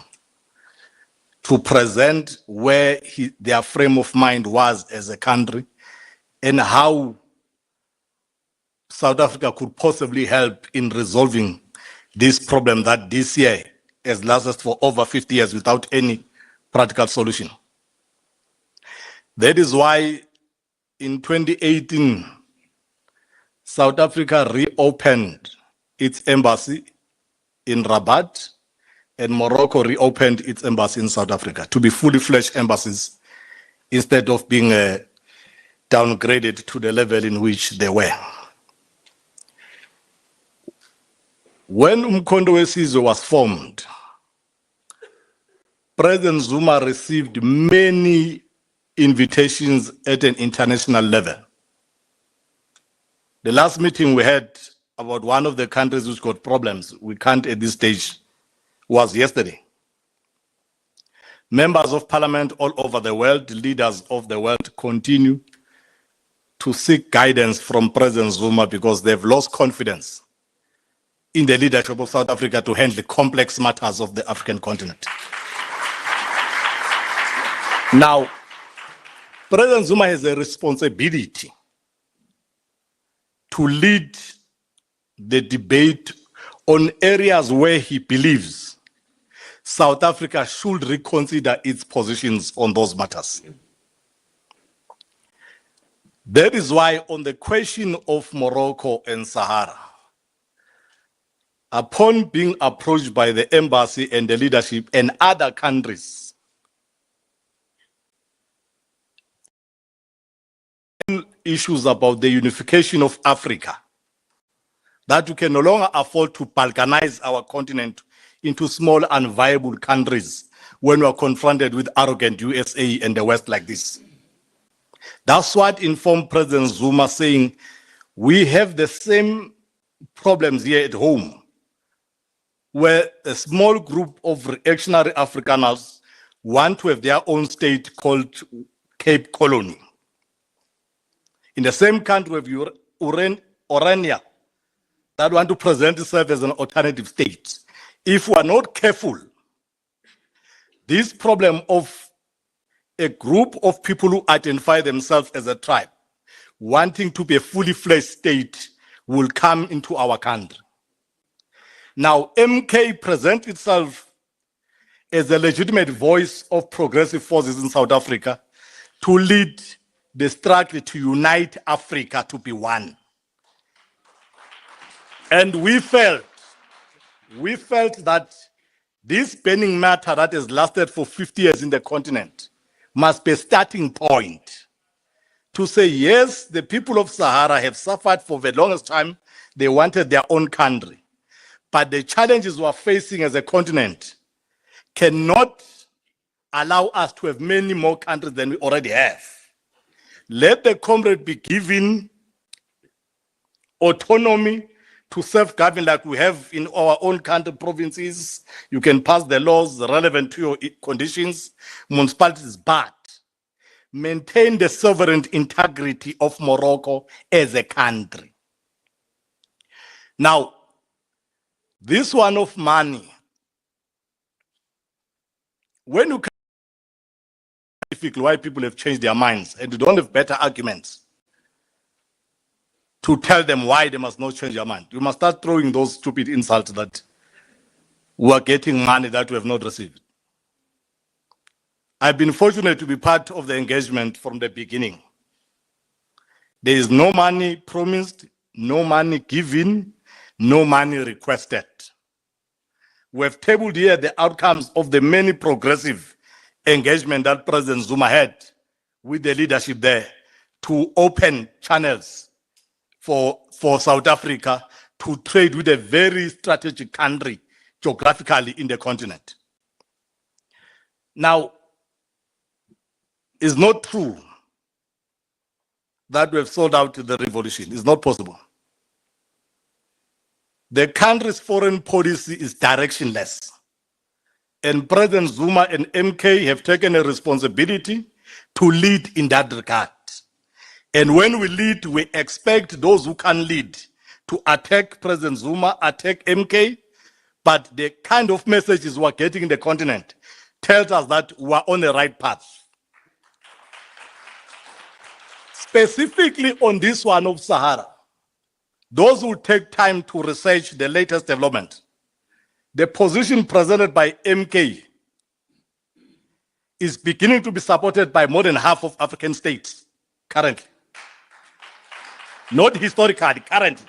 [SPEAKER 8] to present where their frame of mind was as a country and how South Africa could possibly help in resolving this problem that this year has lasted for over 50 years without any practical solution. That is why in 2018, South Africa reopened its embassy in Rabat, and Morocco reopened its embassy in South Africa to be fully fledged embassies instead of being downgraded to the level in which they were. When Umkhonto weSizwe was formed, President Zuma received many invitations at an international level. The last meeting we had about one of the countries which got problems, we can't at this stage, was yesterday. Members of parliament all over the world, leaders of the world, continue to seek guidance from President Zuma because they've lost confidence in the leadership of South Africa to handle the complex matters of the African continent. Now, President Zuma has a responsibility to lead the debate on areas where he believes South Africa should reconsider its positions on those matters. That is why on the question of Morocco and Sahara, upon being approached by the embassy and the leadership and other countries, issues about the unification of Africa, that we can no longer afford to balkanize our continent into small and viable countries when we are confronted with arrogant USA and the West like this. That's what informed President Zuma saying, we have the same problems here at home, where a small group of reactionary Afrikaners want to have their own state called Cape Colony. In the same country, we have Orania that want to present itself as an alternative state. If we are not careful, this problem of a group of people who identify themselves as a tribe wanting to be a fully fledged state will come into our country. Now, MK presents itself as a legitimate voice of progressive forces in South Africa to lead the struggle to unite Africa to be one. And we felt that this burning matter that has lasted for 50 years in the continent must be a starting point to say, yes, the people of Sahara have suffered for the longest time. They wanted their own country. But the challenges we're facing as a continent cannot allow us to have many more countries than we already have. Let the comrade be given autonomy to self-govern like we have in our own country provinces. You can pass the laws relevant to your conditions, municipalities, but maintain the sovereign integrity of Morocco as a country. Now, this one of money, when you difficult why people have changed their minds and you don't have better arguments to tell them why they must not change their mind, you must start throwing those stupid insults that we are getting money that we have not received. I've been fortunate to be part of the engagement from the beginning. There is no money promised, no money given, no money requested. We have tabled here the outcomes of the many progressive engagement that President Zuma had with the leadership there to open channels for South Africa to trade with a very strategic country geographically in the continent. Now, it's not true that we have sold out the revolution. It's not possible. The country's foreign policy is directionless. And President Zuma and MK have taken a responsibility to lead in that regard. And when we lead, we expect those who can lead to attack President Zuma, attack MK. But the kind of messages we're getting in the continent tells us that we're on the right path. Specifically on this one of Sahara, those who take time to research the latest development, the position presented by MK is beginning to be supported by more than half of African states currently. Not historically, currently.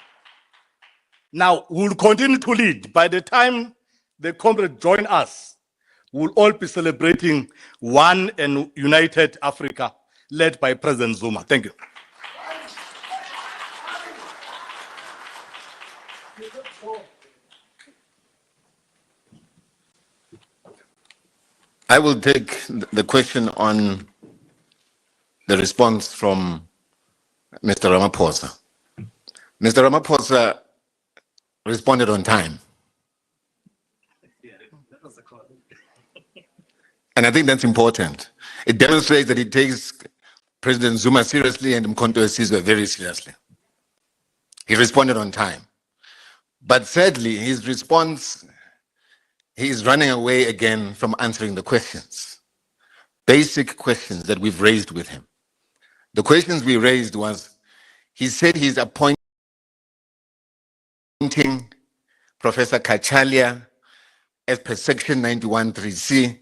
[SPEAKER 8] Now, we'll continue to lead. By the time the comrades join us, we'll all be celebrating one and united Africa led by President Zuma. Thank you.
[SPEAKER 1] I will take the question on the response from Mr. Ramaphosa. Mr. Ramaphosa responded on time. And I think that's important. It demonstrates that he takes President Zuma seriously and Mkhonto Sizwe very seriously. He responded on time. But sadly, his response, he is running away again from answering the questions. Basic questions that we've raised with him. The questions we raised was, he said he's appointing Professor Kachalia as per section 91(3)(c)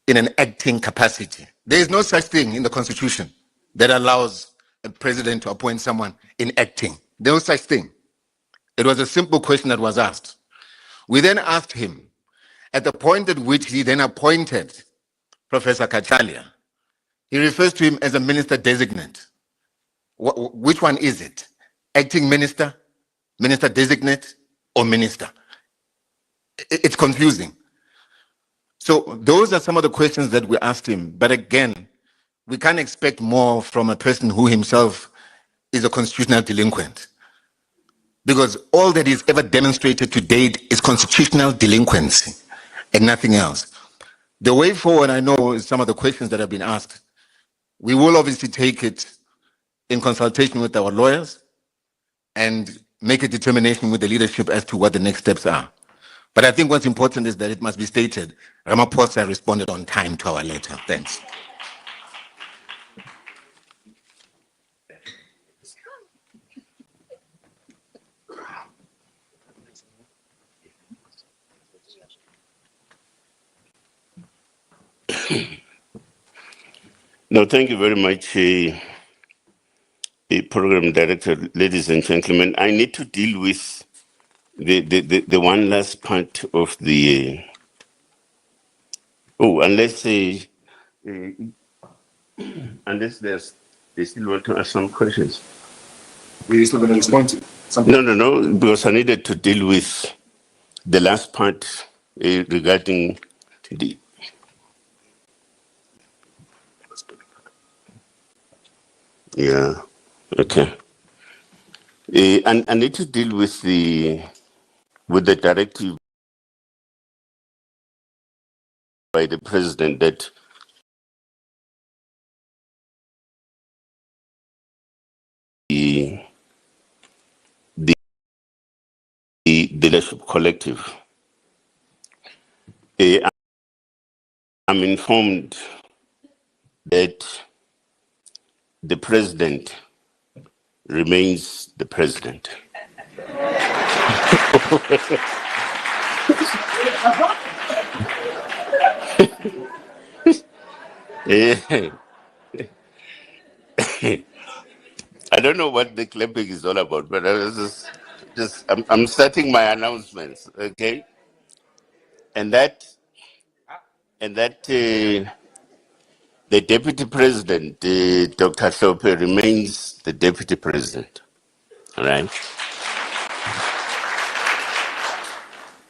[SPEAKER 1] in an acting capacity. There is no such thing in the Constitution that allows a president to appoint someone in acting. There was no such thing. It was a simple question that was asked. We then asked him, at the point at which he then appointed Professor Kachalia, he refers to him as a minister designate. Which one is it? Acting minister, minister designate, or minister? It's confusing. So those are some of the questions that we asked him. But again, we can't expect more from a person who himself is a constitutional delinquent. Because all that he's ever demonstrated to date is constitutional delinquency and nothing else. The way forward, I know, is some of the questions that have been asked. We will obviously take it in consultation with our lawyers and make a determination with the leadership as to what the next steps are. But I think what's important is that it must be stated, Ramaphosa responded on time to our letter. Thanks.
[SPEAKER 2] No, thank you very much, Program Director, ladies and gentlemen. I need to deal with the one last part of the unless they still want to ask some questions.
[SPEAKER 9] We're still going to respond to something.
[SPEAKER 2] No, because I needed to deal with the last part regarding the. Yeah. Okay. And I need to deal with the directive by the president that the leadership collective. I'm informed that the president remains the president. I don't know what the clapping is all about, but I was I'm starting my announcements, okay? And that the deputy president, Dr. Sope, remains the deputy president, all right?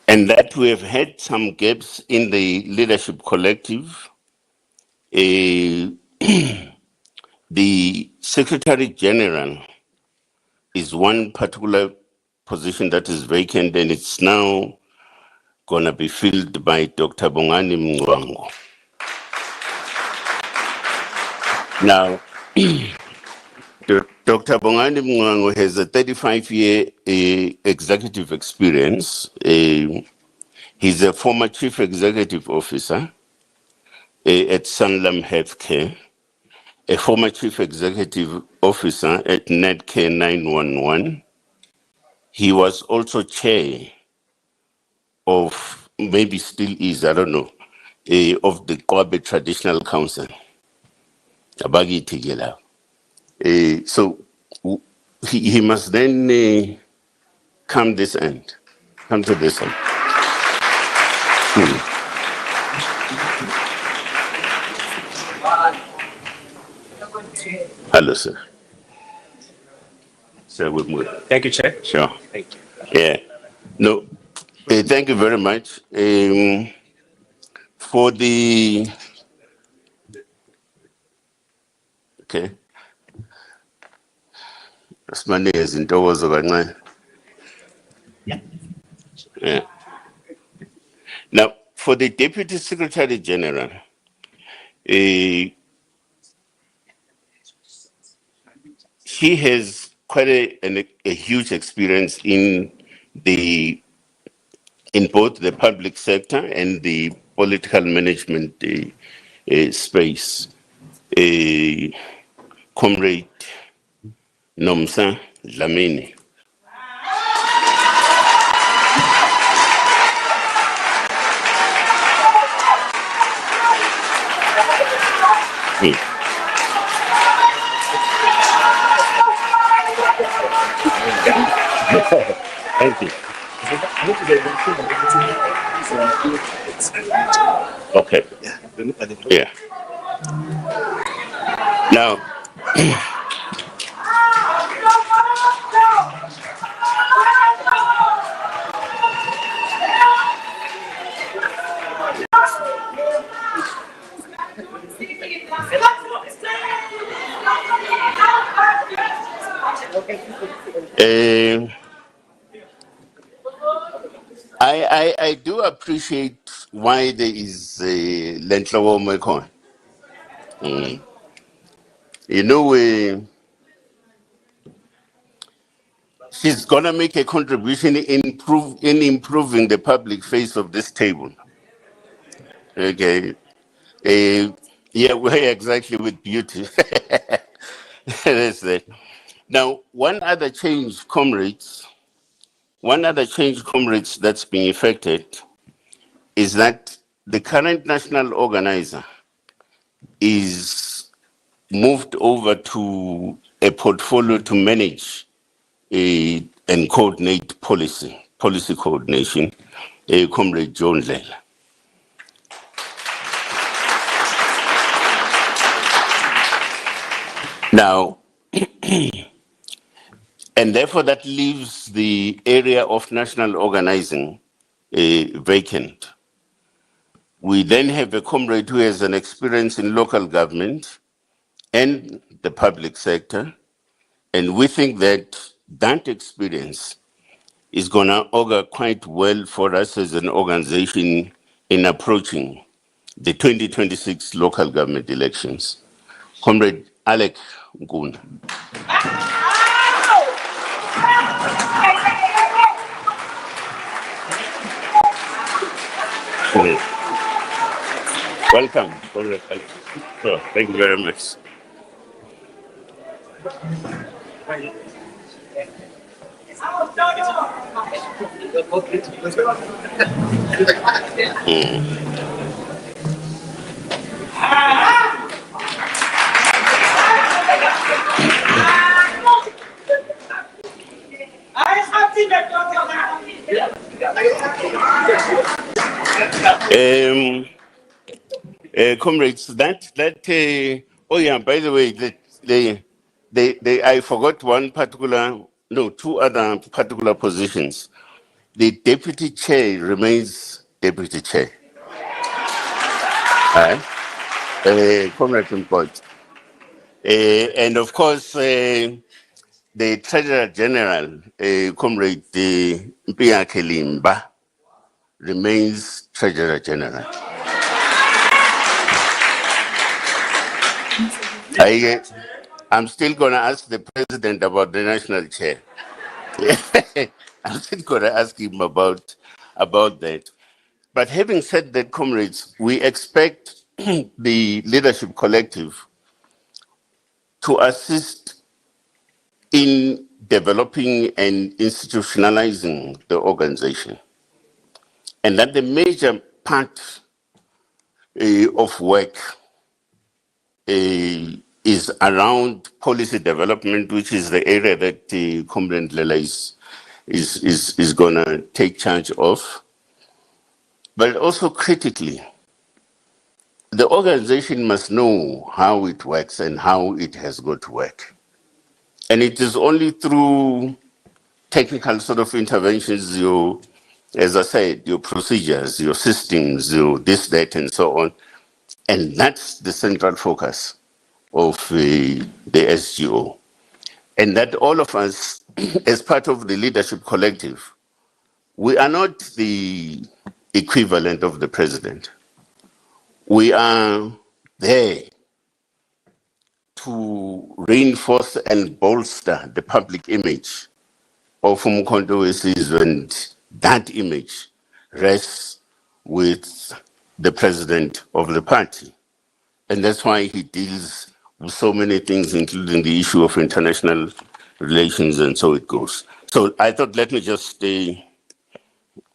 [SPEAKER 2] And that we have had some gaps in the leadership collective. The Secretary General is one particular position that is vacant, and it's now going to be filled by Dr. Bongani Mngwango. Dr. Bongani Mwango has a 35-year executive experience. He's a former chief executive officer at Sanlam Healthcare, a former chief executive officer at Netcare 911. He was also chair of, maybe still is, I don't know, of the Kwabe Traditional Council. Abagi Tigela. So he must then come this end, come to this end. Hello, sir. Sir, we'll move.
[SPEAKER 10] Thank you, Chair.
[SPEAKER 2] Sure.
[SPEAKER 10] Thank you.
[SPEAKER 2] Yeah. No, thank you very much. For the, okay. That's my name is in Towas of Yeah. Now, for the Deputy Secretary General, he has quite a huge experience in both the public sector and the political management space. Comrade Nomsa Dlamini. Thank you. Okay. Yeah. Now, I do appreciate why there is Lentlawo Mekon. You know, she's gonna make a contribution in improving the public face of this table. Okay. Yeah, we're exactly with beauty. That's it. Now, one other change, comrades, that's being effected is that the current national organizer is moved over to a portfolio to manage and coordinate policy coordination, Comrade John Lela. Now, and therefore that leaves the area of national organizing vacant. We then have a comrade who has an experience in local government and the public sector, and we think that that experience is gonna augur quite well for us as an organization in approaching the 2026 local government elections. Comrade Alec Nkuna. Welcome. Oh, thank you very much. Comrades, oh yeah, by the way, I forgot two other particular positions. The deputy chair remains deputy chair. Comrade Import. And of course, the Treasurer General, Comrade Mpia Kelimba, remains Treasurer General. I'm still going to ask the president about the national chair. I'm still going to ask him about that. But having said that, comrades, we expect the leadership collective to assist in developing and institutionalizing the organization. And that the major part of work is around policy development, which is the area that Comrade Lela is going to take charge of. But also critically, the organization must know how it works and how it has got to work. And it is only through technical sort of interventions, as I said, your procedures, your systems, your this, that, and so on. And that's the central focus of the SGO. And that all of us, as part of the leadership collective, we are not the equivalent of the president. We are there to reinforce and bolster the public image of Umkhonto weSizwe, and that image rests with the president of the party. And that's why he deals with so many things, including the issue of international relations, and so it goes. So I thought, let me just say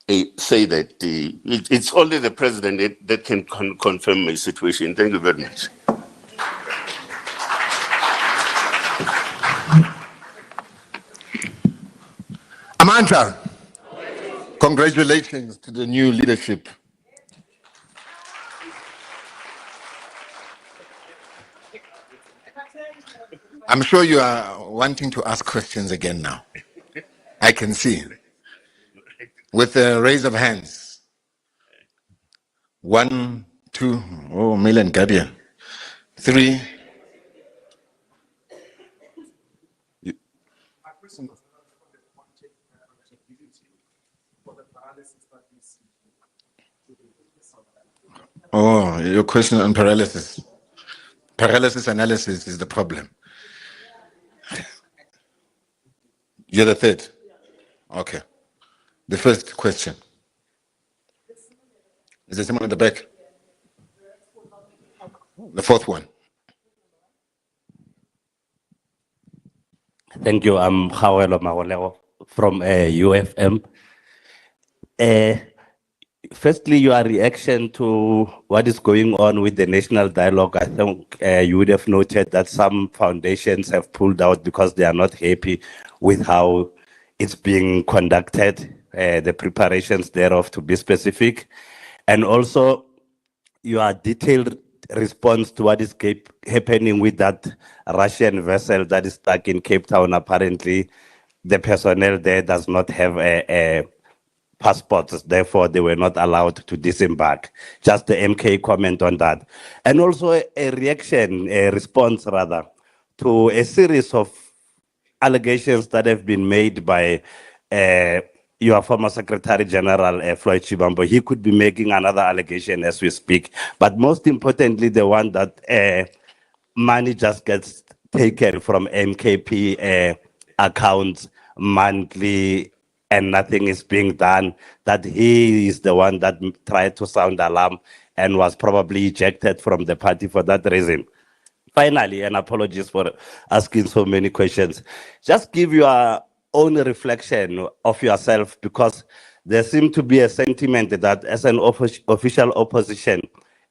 [SPEAKER 2] that it's only the president that can confirm my situation. Thank you very much.
[SPEAKER 1] Amandla, congratulations to the new leadership. I'm sure you are wanting to ask questions again now. I can see. With a raise of hands. 1, 2, oh, Milan Gadia. 3. Oh, your question on paralysis. Paralysis analysis is the problem. You're the third? Okay. The first question. Is there someone at the back? The fourth one.
[SPEAKER 10] Thank you. I'm Hawelo Magolego from UFM. Firstly, your reaction to what is going on with the national dialogue. I think you would have noted that some foundations have pulled out because they are not happy with how it's being conducted, the preparations thereof, to be specific. And also your detailed response to what is happening with that Russian vessel that is stuck in Cape Town. Apparently, the personnel there does not have a passports, therefore they were not allowed to disembark. Just the MK comment on that. And also a response rather, to a series of allegations that have been made by your former Secretary General, Floyd Shivambu. He could be making another allegation as we speak. But most importantly, the one that money just gets taken from MKP accounts monthly and nothing is being done, that he is the one that tried to sound alarm and was probably ejected from the party for that reason. Finally, and apologies for asking so many questions, just give your own reflection of yourself, because there seems to be a sentiment that as an official opposition,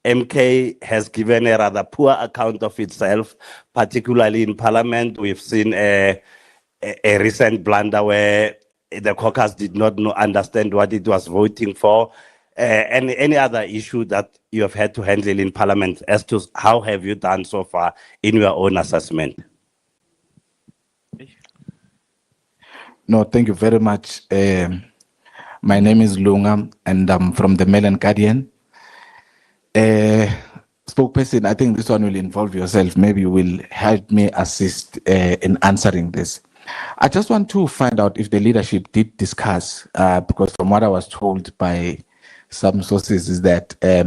[SPEAKER 10] MK has given a rather poor account of itself, particularly in Parliament. We've seen a recent blunder where the caucus did not understand what it was voting for, and any other issue that you have had to handle in Parliament, as to how have you done so far in your own assessment?
[SPEAKER 5] No, thank you very much. My name is Lunga, and I'm from the Mail and Guardian. Spokesperson, I think this one will involve yourself. Maybe you will help me assist in answering this. I just want to find out if the leadership did discuss, because from what I was told by some sources is that there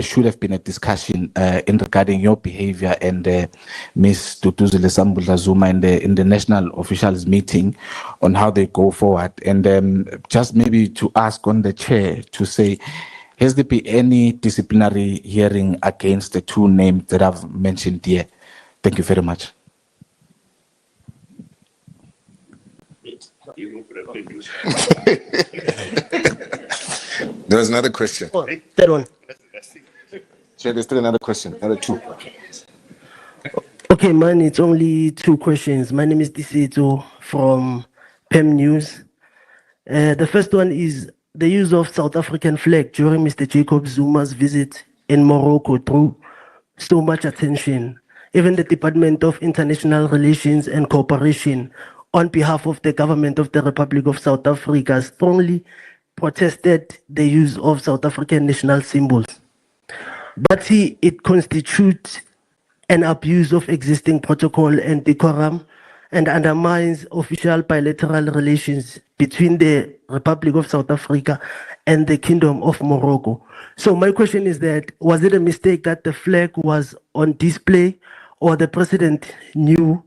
[SPEAKER 5] should have been a discussion in regarding your behavior and Ms. Zuma-Sambudla Zuma in the national officials meeting on how they go forward. And just maybe to ask on the chair to say, has there been any disciplinary hearing against the two names that I've mentioned here? Thank you very much.
[SPEAKER 1] There was another question.
[SPEAKER 11] Oh, that one.
[SPEAKER 1] Chair, there's still another question. Another two.
[SPEAKER 11] Okay, mine, it's only two questions. My name is Diseto from PEM News. The first one is the use of South African flag during Mr. Jacob Zuma's visit in Morocco drew so much attention. Even the Department of International Relations and Cooperation, on behalf of the government of the Republic of South Africa, strongly protested the use of South African national symbols. But it constitutes an abuse of existing protocol and decorum and undermines official bilateral relations between the Republic of South Africa and the Kingdom of Morocco. So my question is that, was it a mistake that the flag was on display, or the president knew,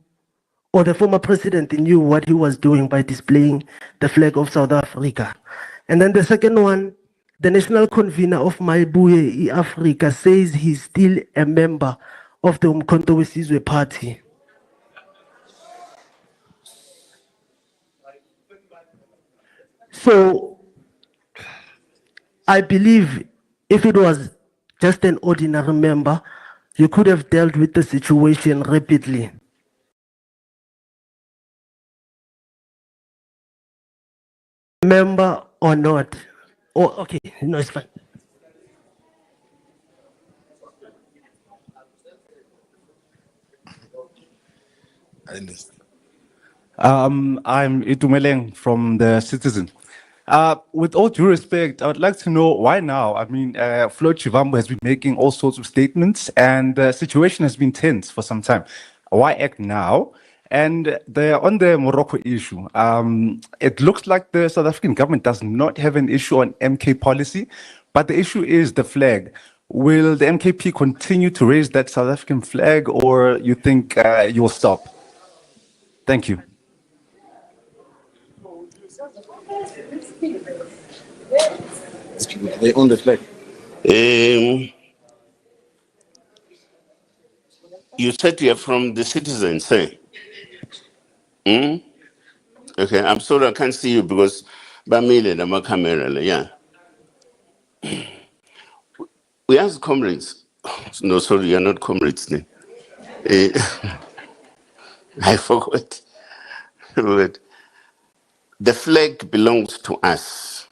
[SPEAKER 11] or the former president knew what he was doing by displaying the flag of South Africa? And then the second one, the national convener of Maibuye Africa says he's still a member of the Umkhonto weSizwe party. So I believe if it was just an ordinary member, you could have dealt with the situation rapidly. Member or not? Oh, okay, no, it's fine.
[SPEAKER 6] I'm Itumeleng from the Citizen. With all due respect, I would like to know why now? I mean, Floyd Shivambu has been making all sorts of statements and the situation has been tense for some time. Why act now? And on the Morocco issue, it looks like the South African government does not have an issue on MK policy, but the issue is the flag. Will the MKP continue to raise that South African flag, or you think you'll stop? Thank you.
[SPEAKER 1] They own the flag.
[SPEAKER 2] You said you're from the Citizen, say? Okay, I'm sorry I can't see you because Bamile and my camera, yeah. We asked comrades. No, sorry, you're not comrades. I forgot. But the flag belongs to us.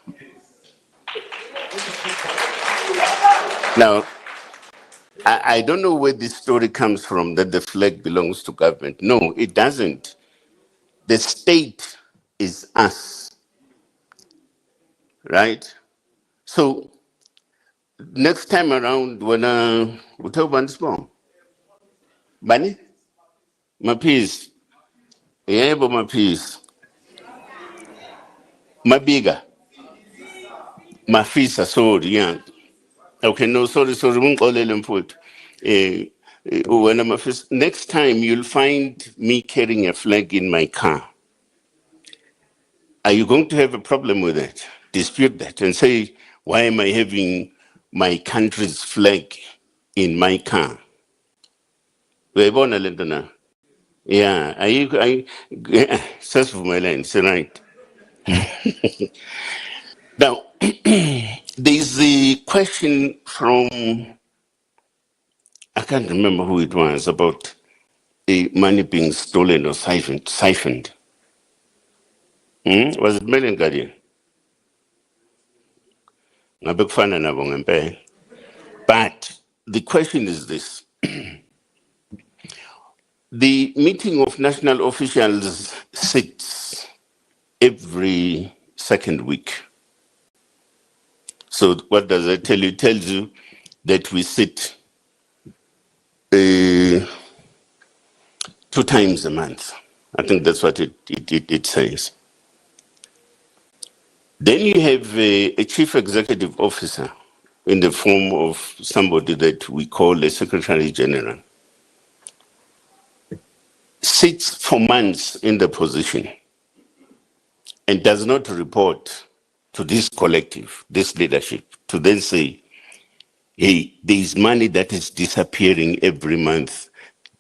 [SPEAKER 2] Now, I don't know where this story comes from that the flag belongs to government. No, it doesn't. The state is us, right? So next time around, when we talk about this bomb, Bunny, my piece, yeah, but my piece, my bigger, my fees are so young. Okay, no, sorry, won't call them put. When I'm next time, you'll find me carrying a flag in my car. Are you going to have a problem with it? Dispute that and say, why am I having my country's flag in my car? We're born a little. Yeah, search for my line, it's right. Now, there's the question from, I can't remember who it was, about the money being stolen or siphoned. Was it Million Guardian? But the question is this. The meeting of national officials sits every second week. So what does it tell you? It tells you that we sit 2 times a month. I think that's what it says. Then you have a chief executive officer in the form of somebody that we call a secretary general. Sits for months in the position and does not report to this collective, this leadership, to then say, hey, there is money that is disappearing every month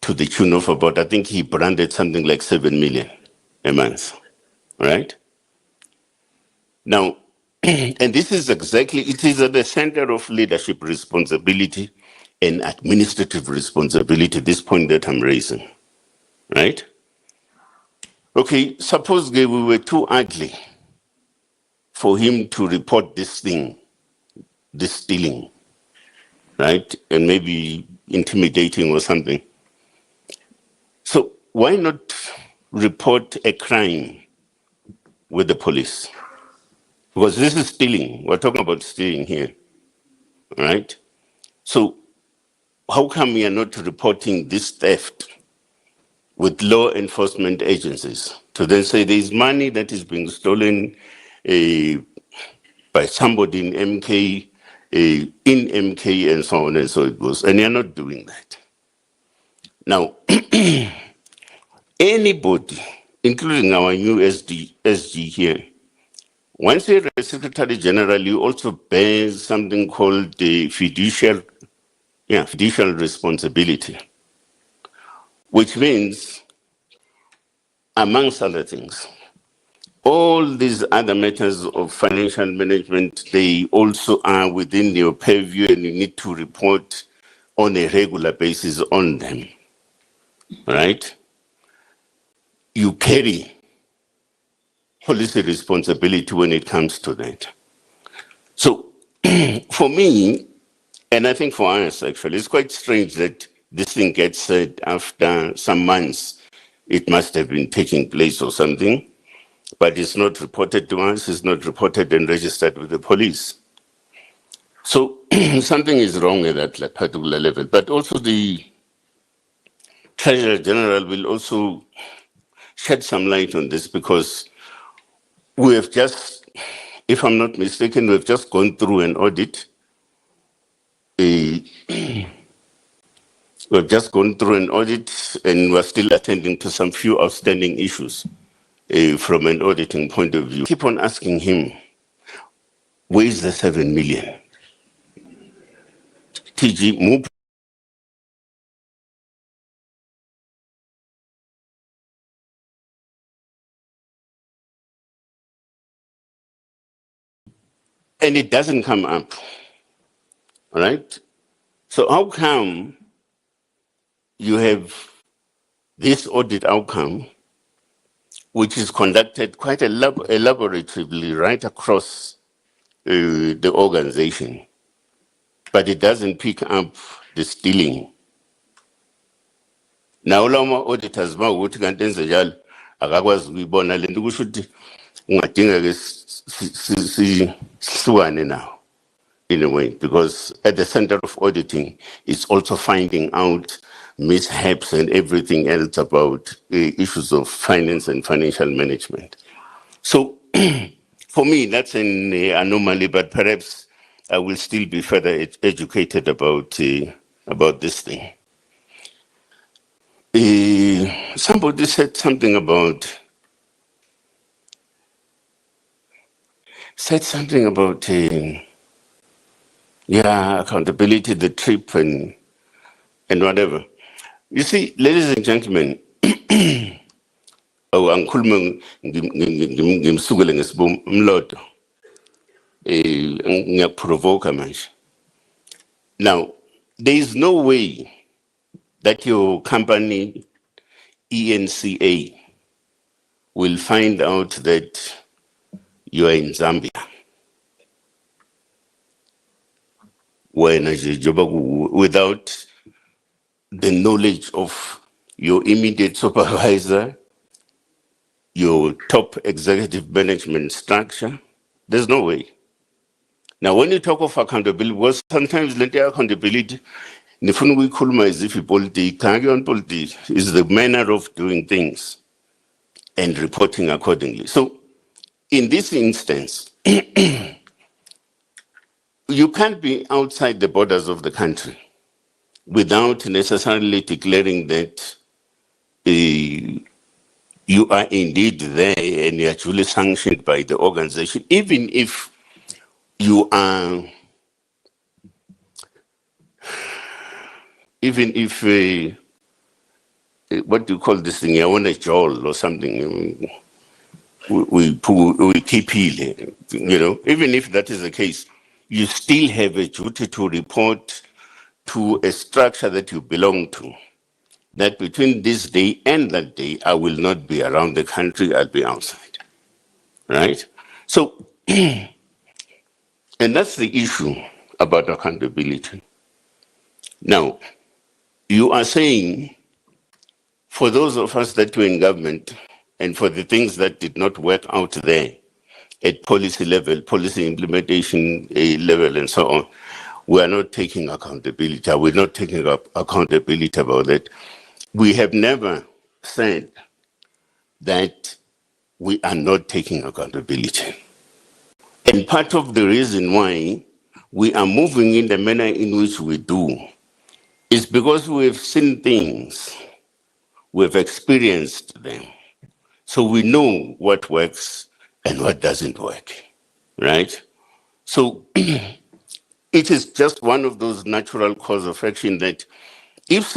[SPEAKER 2] to the tune of about, I think he branded something like 7 million a month, right? Now, and this is exactly, it is at the center of leadership responsibility and administrative responsibility, this point that I'm raising, right? Okay, suppose we were too ugly for him to report this thing, this stealing, right? And maybe intimidating or something. So why not report a crime with the police? Because this is stealing. We're talking about stealing here, right? So how come we are not reporting this theft with law enforcement agencies to then say there's money that is being stolen by somebody in MK, and so on and so it goes, and you're not doing that. Now, anybody, including our new SG here, once you're a Secretary General, you also bear something called the fiduciary responsibility, which means, amongst other things, all these other matters of financial management, they also are within your purview and you need to report on a regular basis on them, right? You carry policy responsibility when it comes to that. So for me, and I think for us actually, it's quite strange that this thing gets said after some months. It must have been taking place or something, but it's not reported to us, it's not reported and registered with the police. So something is wrong at that particular level, but also the Treasurer General will also shed some light on this because we have just, if I'm not mistaken, we've just gone through an audit. We've just gone through an audit and we're still attending to some few outstanding issues from an auditing point of view. Keep on asking him, where is the 7 million? TG, move. And it doesn't come up, all right? So how come you have this audit outcome, which is conducted quite elaboratively right across the organization, but it doesn't pick up the stealing? Now, lama auditors ba ukuthi kanti enze njalo akakwazi ukuyibona lento kusho ukuthi ungadinga-ke sihlukane now in a way, because at the center of auditing it's also finding out mishaps and everything else about issues of finance and financial management. So for me, that's an anomaly, but perhaps I will still be further educated about this thing. Somebody said something about accountability, the trip and whatever. You see, ladies and gentlemen, angikhuluma ngimsukele ngesibom umlodo ngiyakuprovoka manje. Now, there is no way that your company, ENCA, will find out that you are in Zambia. Without the knowledge of your immediate supervisor, your top executive management structure, there's no way. Now, when you talk of accountability, because sometimes the accountability, as if politics is the manner of doing things and reporting accordingly. So in this instance, you can't be outside the borders of the country without necessarily declaring that you are indeed there and you are duly sanctioned by the organization, even if you are, what do you call this thing? I want a jowl or something. We keep healing, you know. Even if that is the case, you still have a duty to report to a structure that you belong to, that between this day and that day, I will not be around the country, I'll be outside, right? So, and that's the issue about accountability. Now, you are saying, for those of us that were in government, and for the things that did not work out there at policy level, policy implementation level, and so on, we are not taking accountability. We're not taking accountability about that. We have never said that we are not taking accountability. And part of the reason why we are moving in the manner in which we do is because we've seen things, we've experienced them. So we know what works and what doesn't work, right? So it is just one of those natural cause of action that if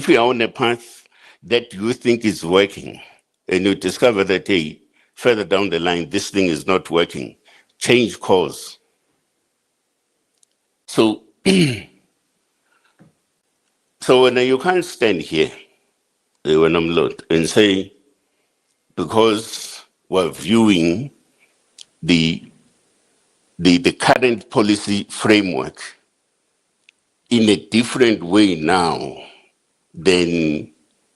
[SPEAKER 2] you are on a path that you think is working and you discover that, hey, further down the line, this thing is not working, change course. So, so when you can't stand here, when I'm not, and say, because we're viewing the current policy framework in a different way now than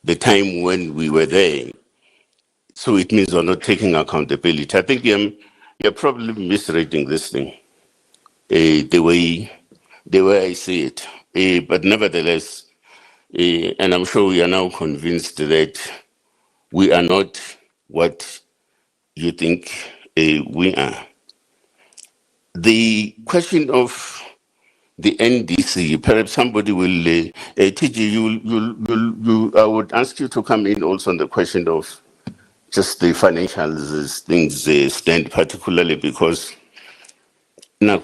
[SPEAKER 2] the time when we were there. So it means we're not taking accountability. I think you're probably misreading this thing, the way I see it. But nevertheless, and I'm sure we are now convinced that we are not what you think we are. The question of the NDC, perhaps somebody will, TG, I would ask you to come in also on the question of just the financials as things stand, particularly because now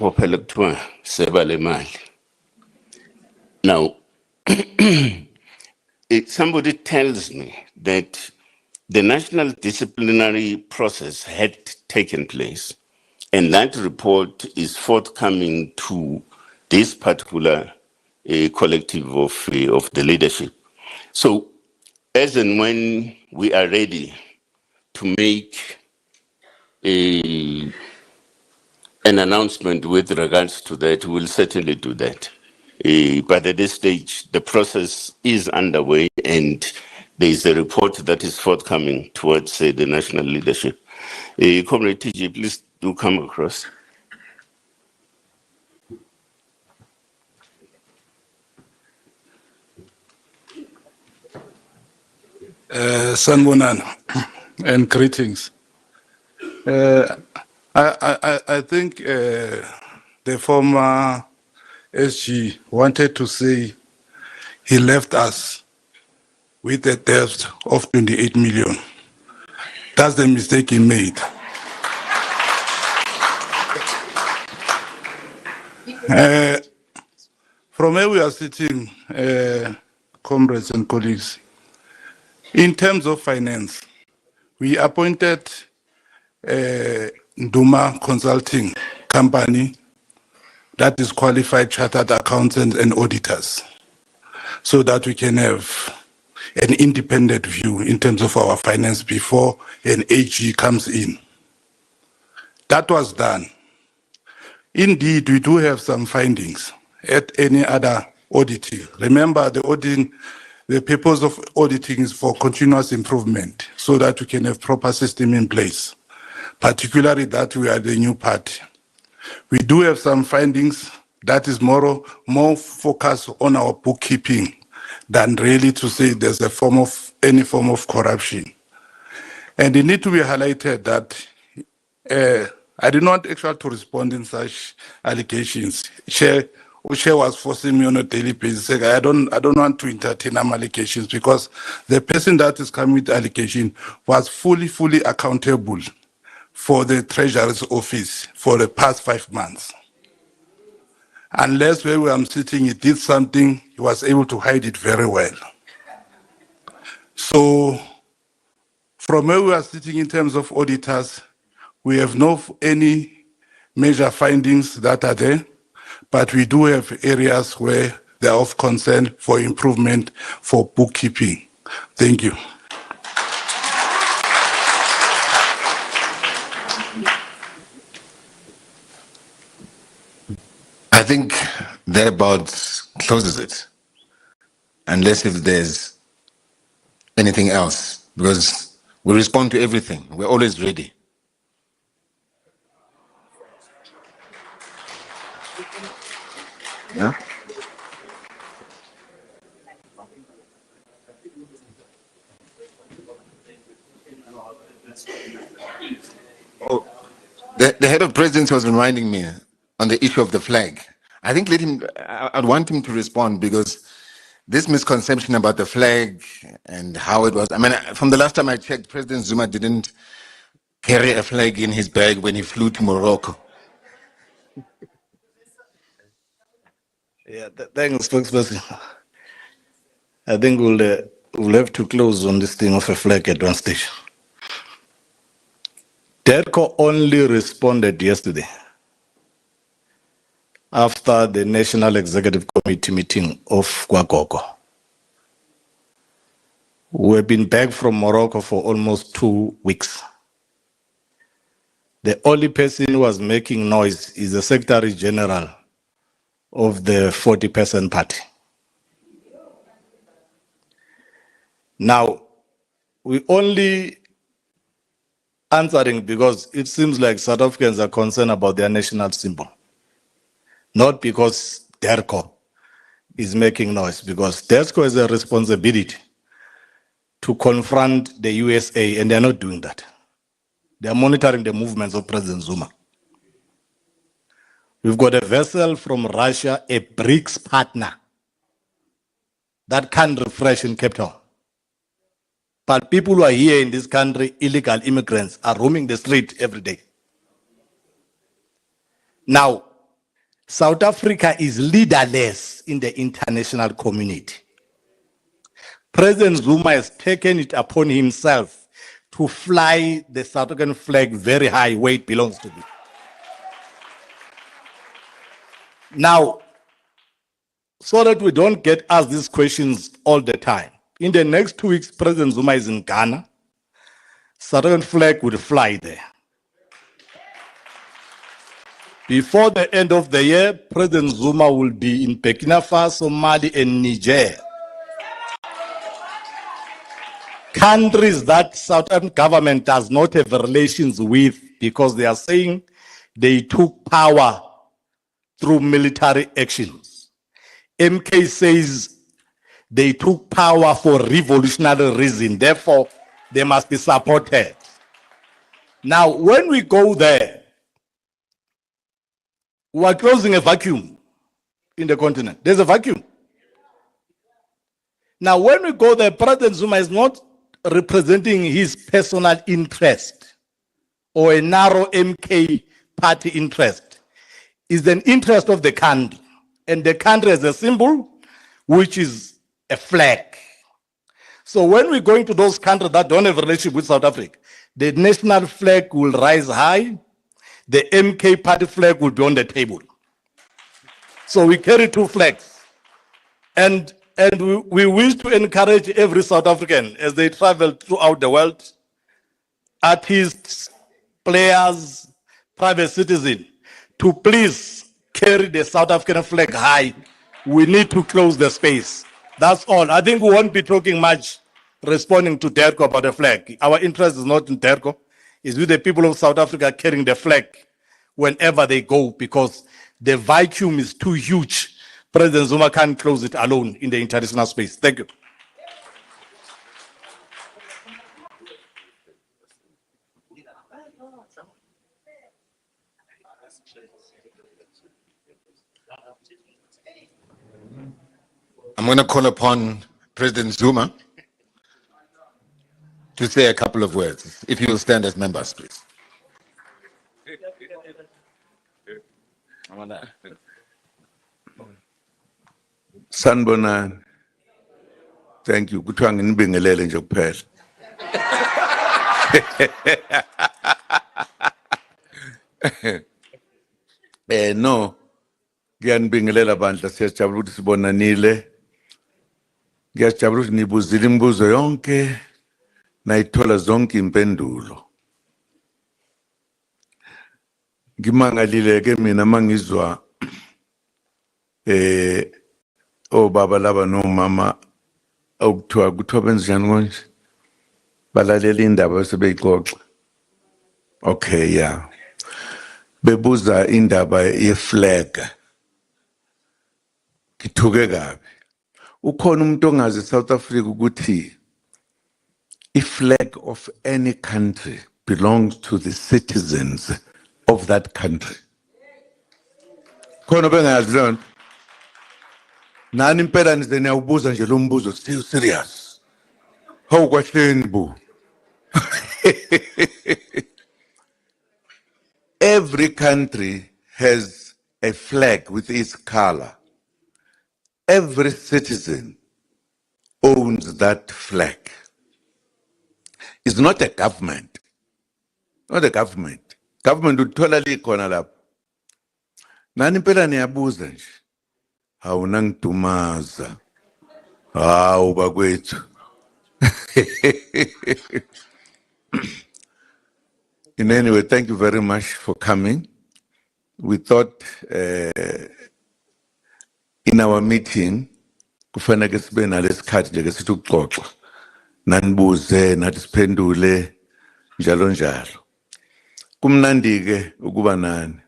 [SPEAKER 2] if somebody tells me that the national disciplinary process had taken place, and that report is forthcoming to this particular collective of the leadership. So, as and when we are ready to make an announcement with regards to that, we'll certainly do that. But at this stage, the process is underway, and there is a report that is forthcoming towards the national leadership. Comrade TG, please do come across.
[SPEAKER 12] Sanbonani and greetings. I think the former SG wanted to say he left us with a debt of 28 million. That's the mistake he made. From where we are sitting, comrades and colleagues, in terms of finance, we appointed Duma Consulting Company that is qualified chartered accountants and auditors so that we can have an independent view in terms of our finance before an AG comes in. That was done. Indeed, we do have some findings at any other auditing. Remember, the auditing, the purpose of auditing is for continuous improvement so that we can have proper system in place, particularly that we are the new party. We do have some findings that is more focused on our bookkeeping than really to say there's any form of corruption. And it needs to be highlighted that I did not actually to respond in such allegations. Chair was forcing me on a daily basis. Saying, I don't want to entertain allegations because the person that is coming with allegation was fully accountable for the Treasurer's office for the past 5 months. Unless where I'm sitting, he did something, he was able to hide it very well. So from where we are sitting in terms of auditors, we have no any major findings that are there, but we do have areas where they are of concern for improvement for bookkeeping. Thank you.
[SPEAKER 1] I think that about closes it, unless if there's anything else, because we respond to everything. We're always ready. Yeah? Oh, the head of presidency was reminding me on the issue of the flag. I think I'd want him to respond because this misconception about the flag and how it was. I mean, from the last time I checked, President Zuma didn't carry a flag in his bag when he flew to Morocco.
[SPEAKER 8] Yeah, thanks, spokesperson. I think we'll have to close on this thing of a flag at one stage. DERCO only responded yesterday after the National Executive Committee meeting of Kwagogo. We've been back from Morocco for almost 2 weeks. The only person who was making noise is the Secretary General of the 40-person party. Now, we only answering because it seems like South Africans are concerned about their national symbol. Not because DERCO is making noise, because DERCO has a responsibility to confront the USA, and they're not doing that. They're monitoring the movements of President Zuma. We've got a vessel from Russia, a BRICS partner, that can't refresh in Cape Town. But people who are here in this country, illegal immigrants, are roaming the street every day. Now, South Africa is leaderless in the international community. President Zuma has taken it upon himself to fly the South African flag very high where it belongs to be. Now, so that we don't get asked these questions all the time, in the next 2 weeks, President Zuma is in Ghana. South African flag will fly there. Before the end of the year, President Zuma will be in Burkina Faso, Mali, and Niger. Countries that South African government does not have relations with because they are saying they took power through military actions. MK says they took power for revolutionary reason, therefore they must be supported. Now, when we go there, we are closing a vacuum in the continent. There's a vacuum. Now, when we go there, President Zuma is not representing his personal interest or a narrow MK party interest. It's an interest of the country. And the country has a symbol, which is a flag. So when we go into those countries that don't have a relationship with South Africa, the national flag will rise high, the MK party flag will be on the table. So we carry 2 flags. And we wish to encourage every South African as they travel throughout the world, artists, players, private citizens, to please carry the South African flag high. We need to close the space. That's all. I think we won't be talking much responding to DERCO about the flag. Our interest is not in DERCO. It's with the people of South Africa carrying the flag whenever they go, because the vacuum is too huge. President Zuma can't close it alone in the international space. Thank you.
[SPEAKER 1] I'm going to call upon President Zuma to say a couple of words. If you will stand as members, please.
[SPEAKER 13] Sanibonani. Thank you. Kuthiwa nginibingelele nje kuphela. No. Ngiyanibingelela bandla siyajabula ukuthi sibonanile. Ngiyajabula ukuthi nibuzile imibuzo yonke nayithola zonke impendulo. Ngimangalile ke mina mangizwa obaba laba nomama kuthiwa benza njani konje balalela indaba bese beyixoxa. Okay, yeah. Bebuza indaba yeflag. Ngithuke kabi. Ukhona umuntu ongazi South Africa ukuthi i-flag of any country belongs to the citizens of that country. Khona bengazi lona. Nani impela nize niyawubuza nje lo mbuzo still serious. Hawu kwahleni bu. Every country has a flag with its color. Every citizen owns that flag. It's not a government. Not a government. Government uthola likhona lapho. Nani impela niyabuza nje. Hawu nangidumaza. Hawu bakwethu. In any way, thank you very much for coming. We thought in our meeting, kufanele sibe nalesikhathi nje ke sithi ukuxoxa. Nanibuze nathi siphendule njalo njalo. Kumnandi ke ukuba nani.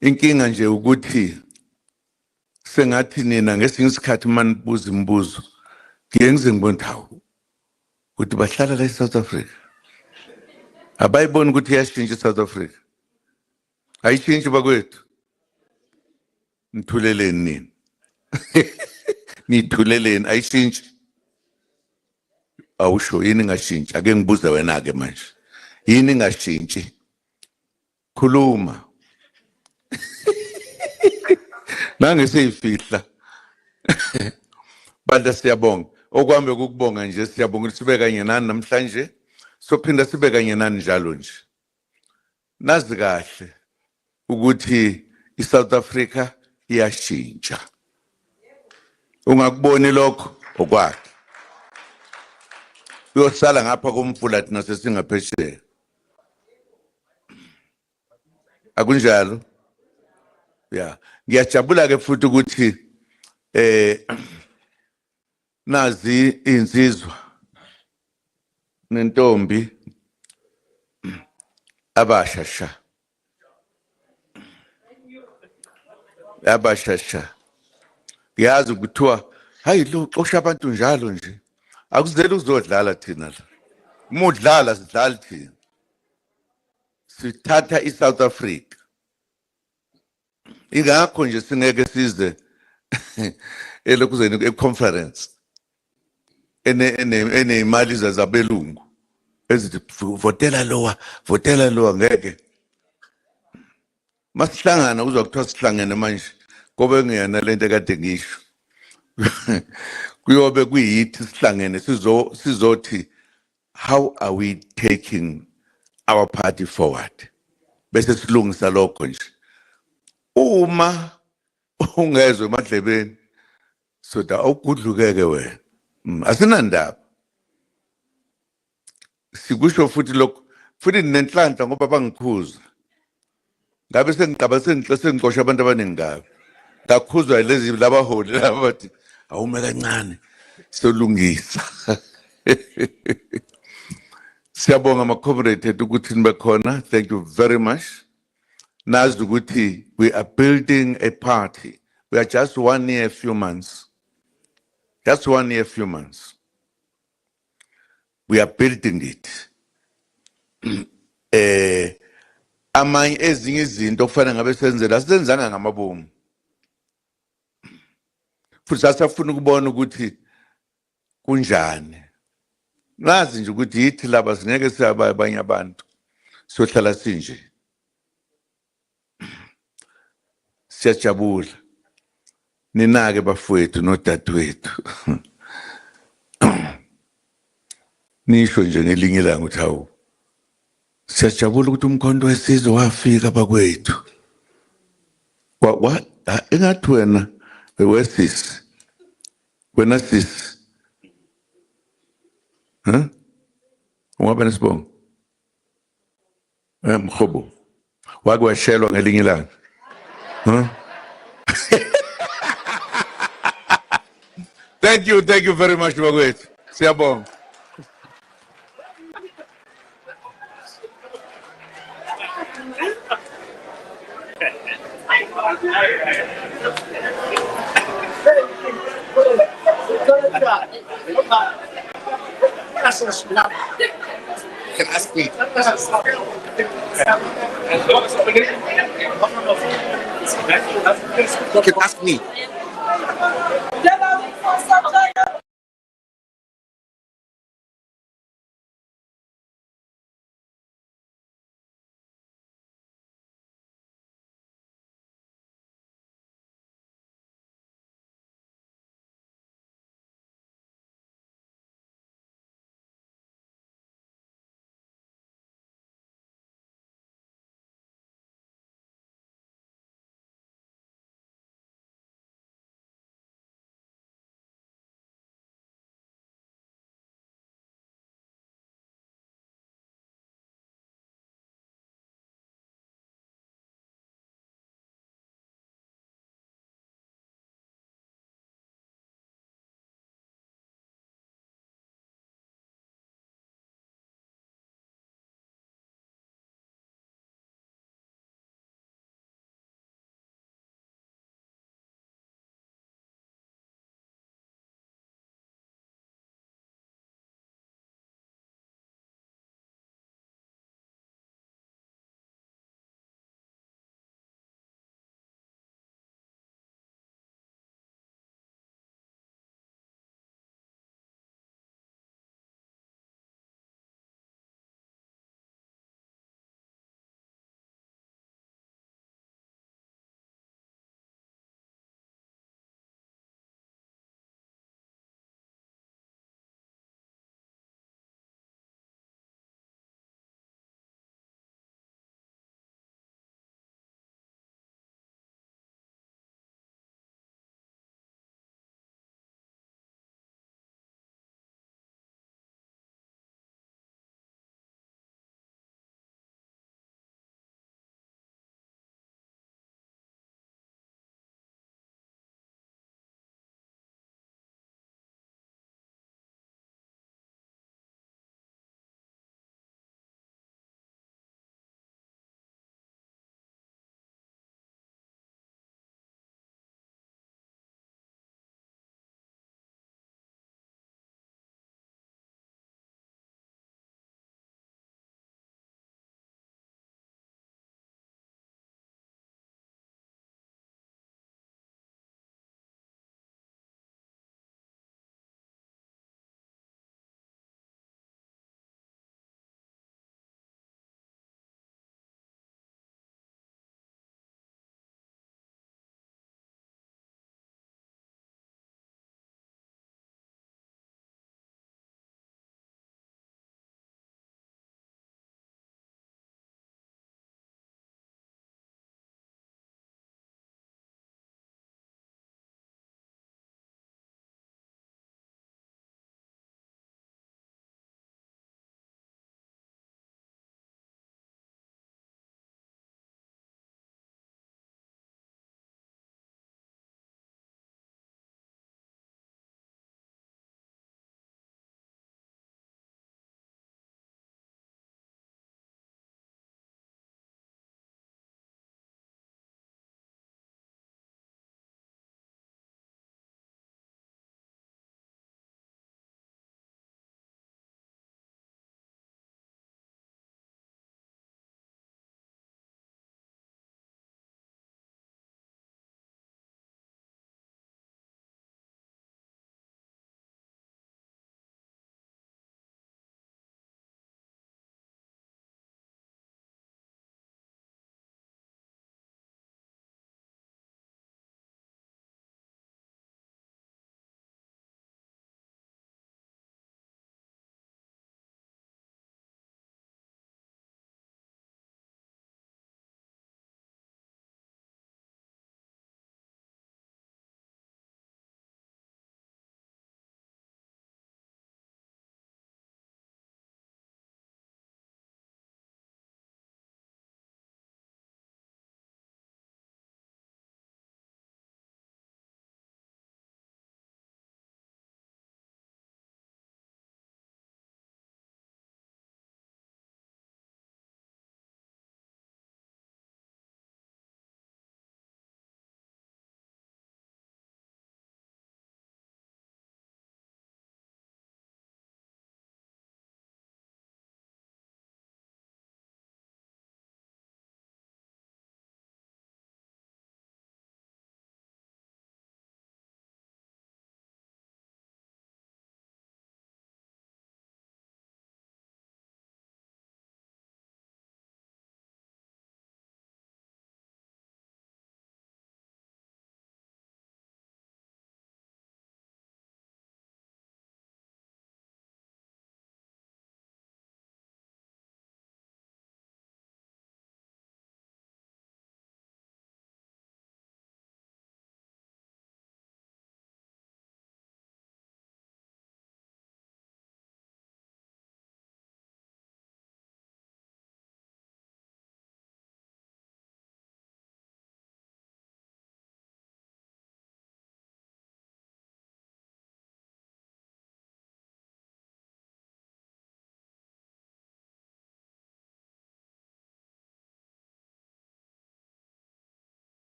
[SPEAKER 13] Inkinga nje ukuthi sengathi nina ngesinye isikhathi manibuza imibuzo ngiye ngize ngibone hawu ukuthi bahlala la eSouth Africa. Abayiboni ukuthi iyashintsha eSouth Africa. Ayishintshi bakwethu. Nithuleleni nini. Nithuleleni ayishintshi. Awusho yini ngashintshi ake ngibuze wena ke manje. Yini ngashintshi. Khuluma. Nange seyifihla. Banda siyabonga. Okwambe ukubonga nje siyabonga ukuthi sibe kanye nani namhlanje. Sophinda sibe kanye nani njalo nje. Nazi kahle ukuthi iSouth Africa iyashintsha. Ungakuboni lokho okwakhe. Uyosala ngapha komfula thina sesingaphesheya. Akunjalo? Yeah. Ngiyajabula ke futhi ukuthi nazi insizwa nentombi abashasha. Abashasha. Yazi ukuthiwa hayi lo xosha abantu njalo nje. Akuzele uzodlala thina la. Umudlala sidlala thina. Sithatha iSouth Africa. Ingakho nje singeke size elokuzeni econference. Ene imali zabelungu. Ezithi votela lowa ngeke. Masihlangana uzwa kuthiwa sihlangene manje. Kobe ngiyana lento kade ngisho. Kuyobe kuyithi sihlangene sizothi how are we taking our party forward? Bese silungisa lokho nje. Uma ungezwe emadlebeni soda awugudlukeke wena. Asinandaba. Sikusho futhi lokho futhi nenhlanhla ngoba bangikhuza. Ngabe sengixosha abantu abaningi ngabe. Ngakhuzwa lezi labaholi laba bathi awume kancane solungisa. Siyabonga ama-comrade ukuthi nibe khona. Thank you very much. Nazi ukuthi we are building a party. We are just 1 year, few months. Just 1 year, few months. We are building it. Amanye ezinye izinto kufanele ngabe senzela senzanga ngamabomu. futhi sasafuna ukubona ukuthi kunjani. Nazi nje ukuthi yithi laba singeke siyaba abanye abantu sohlala sinje. Siyajabula ninake bafowethu nodadewethu nisho nje ngelinye ilanga ukuthi hawu siyajabula ukuthi umkhonto wesizwe wafika bakwethu. What engathi wena wesisi wena sis ungaba nesibongo mkhobo wake washelwa ngelinye ilanga Thank you very much bakwethu siyabonga. Can ask me. You can ask me.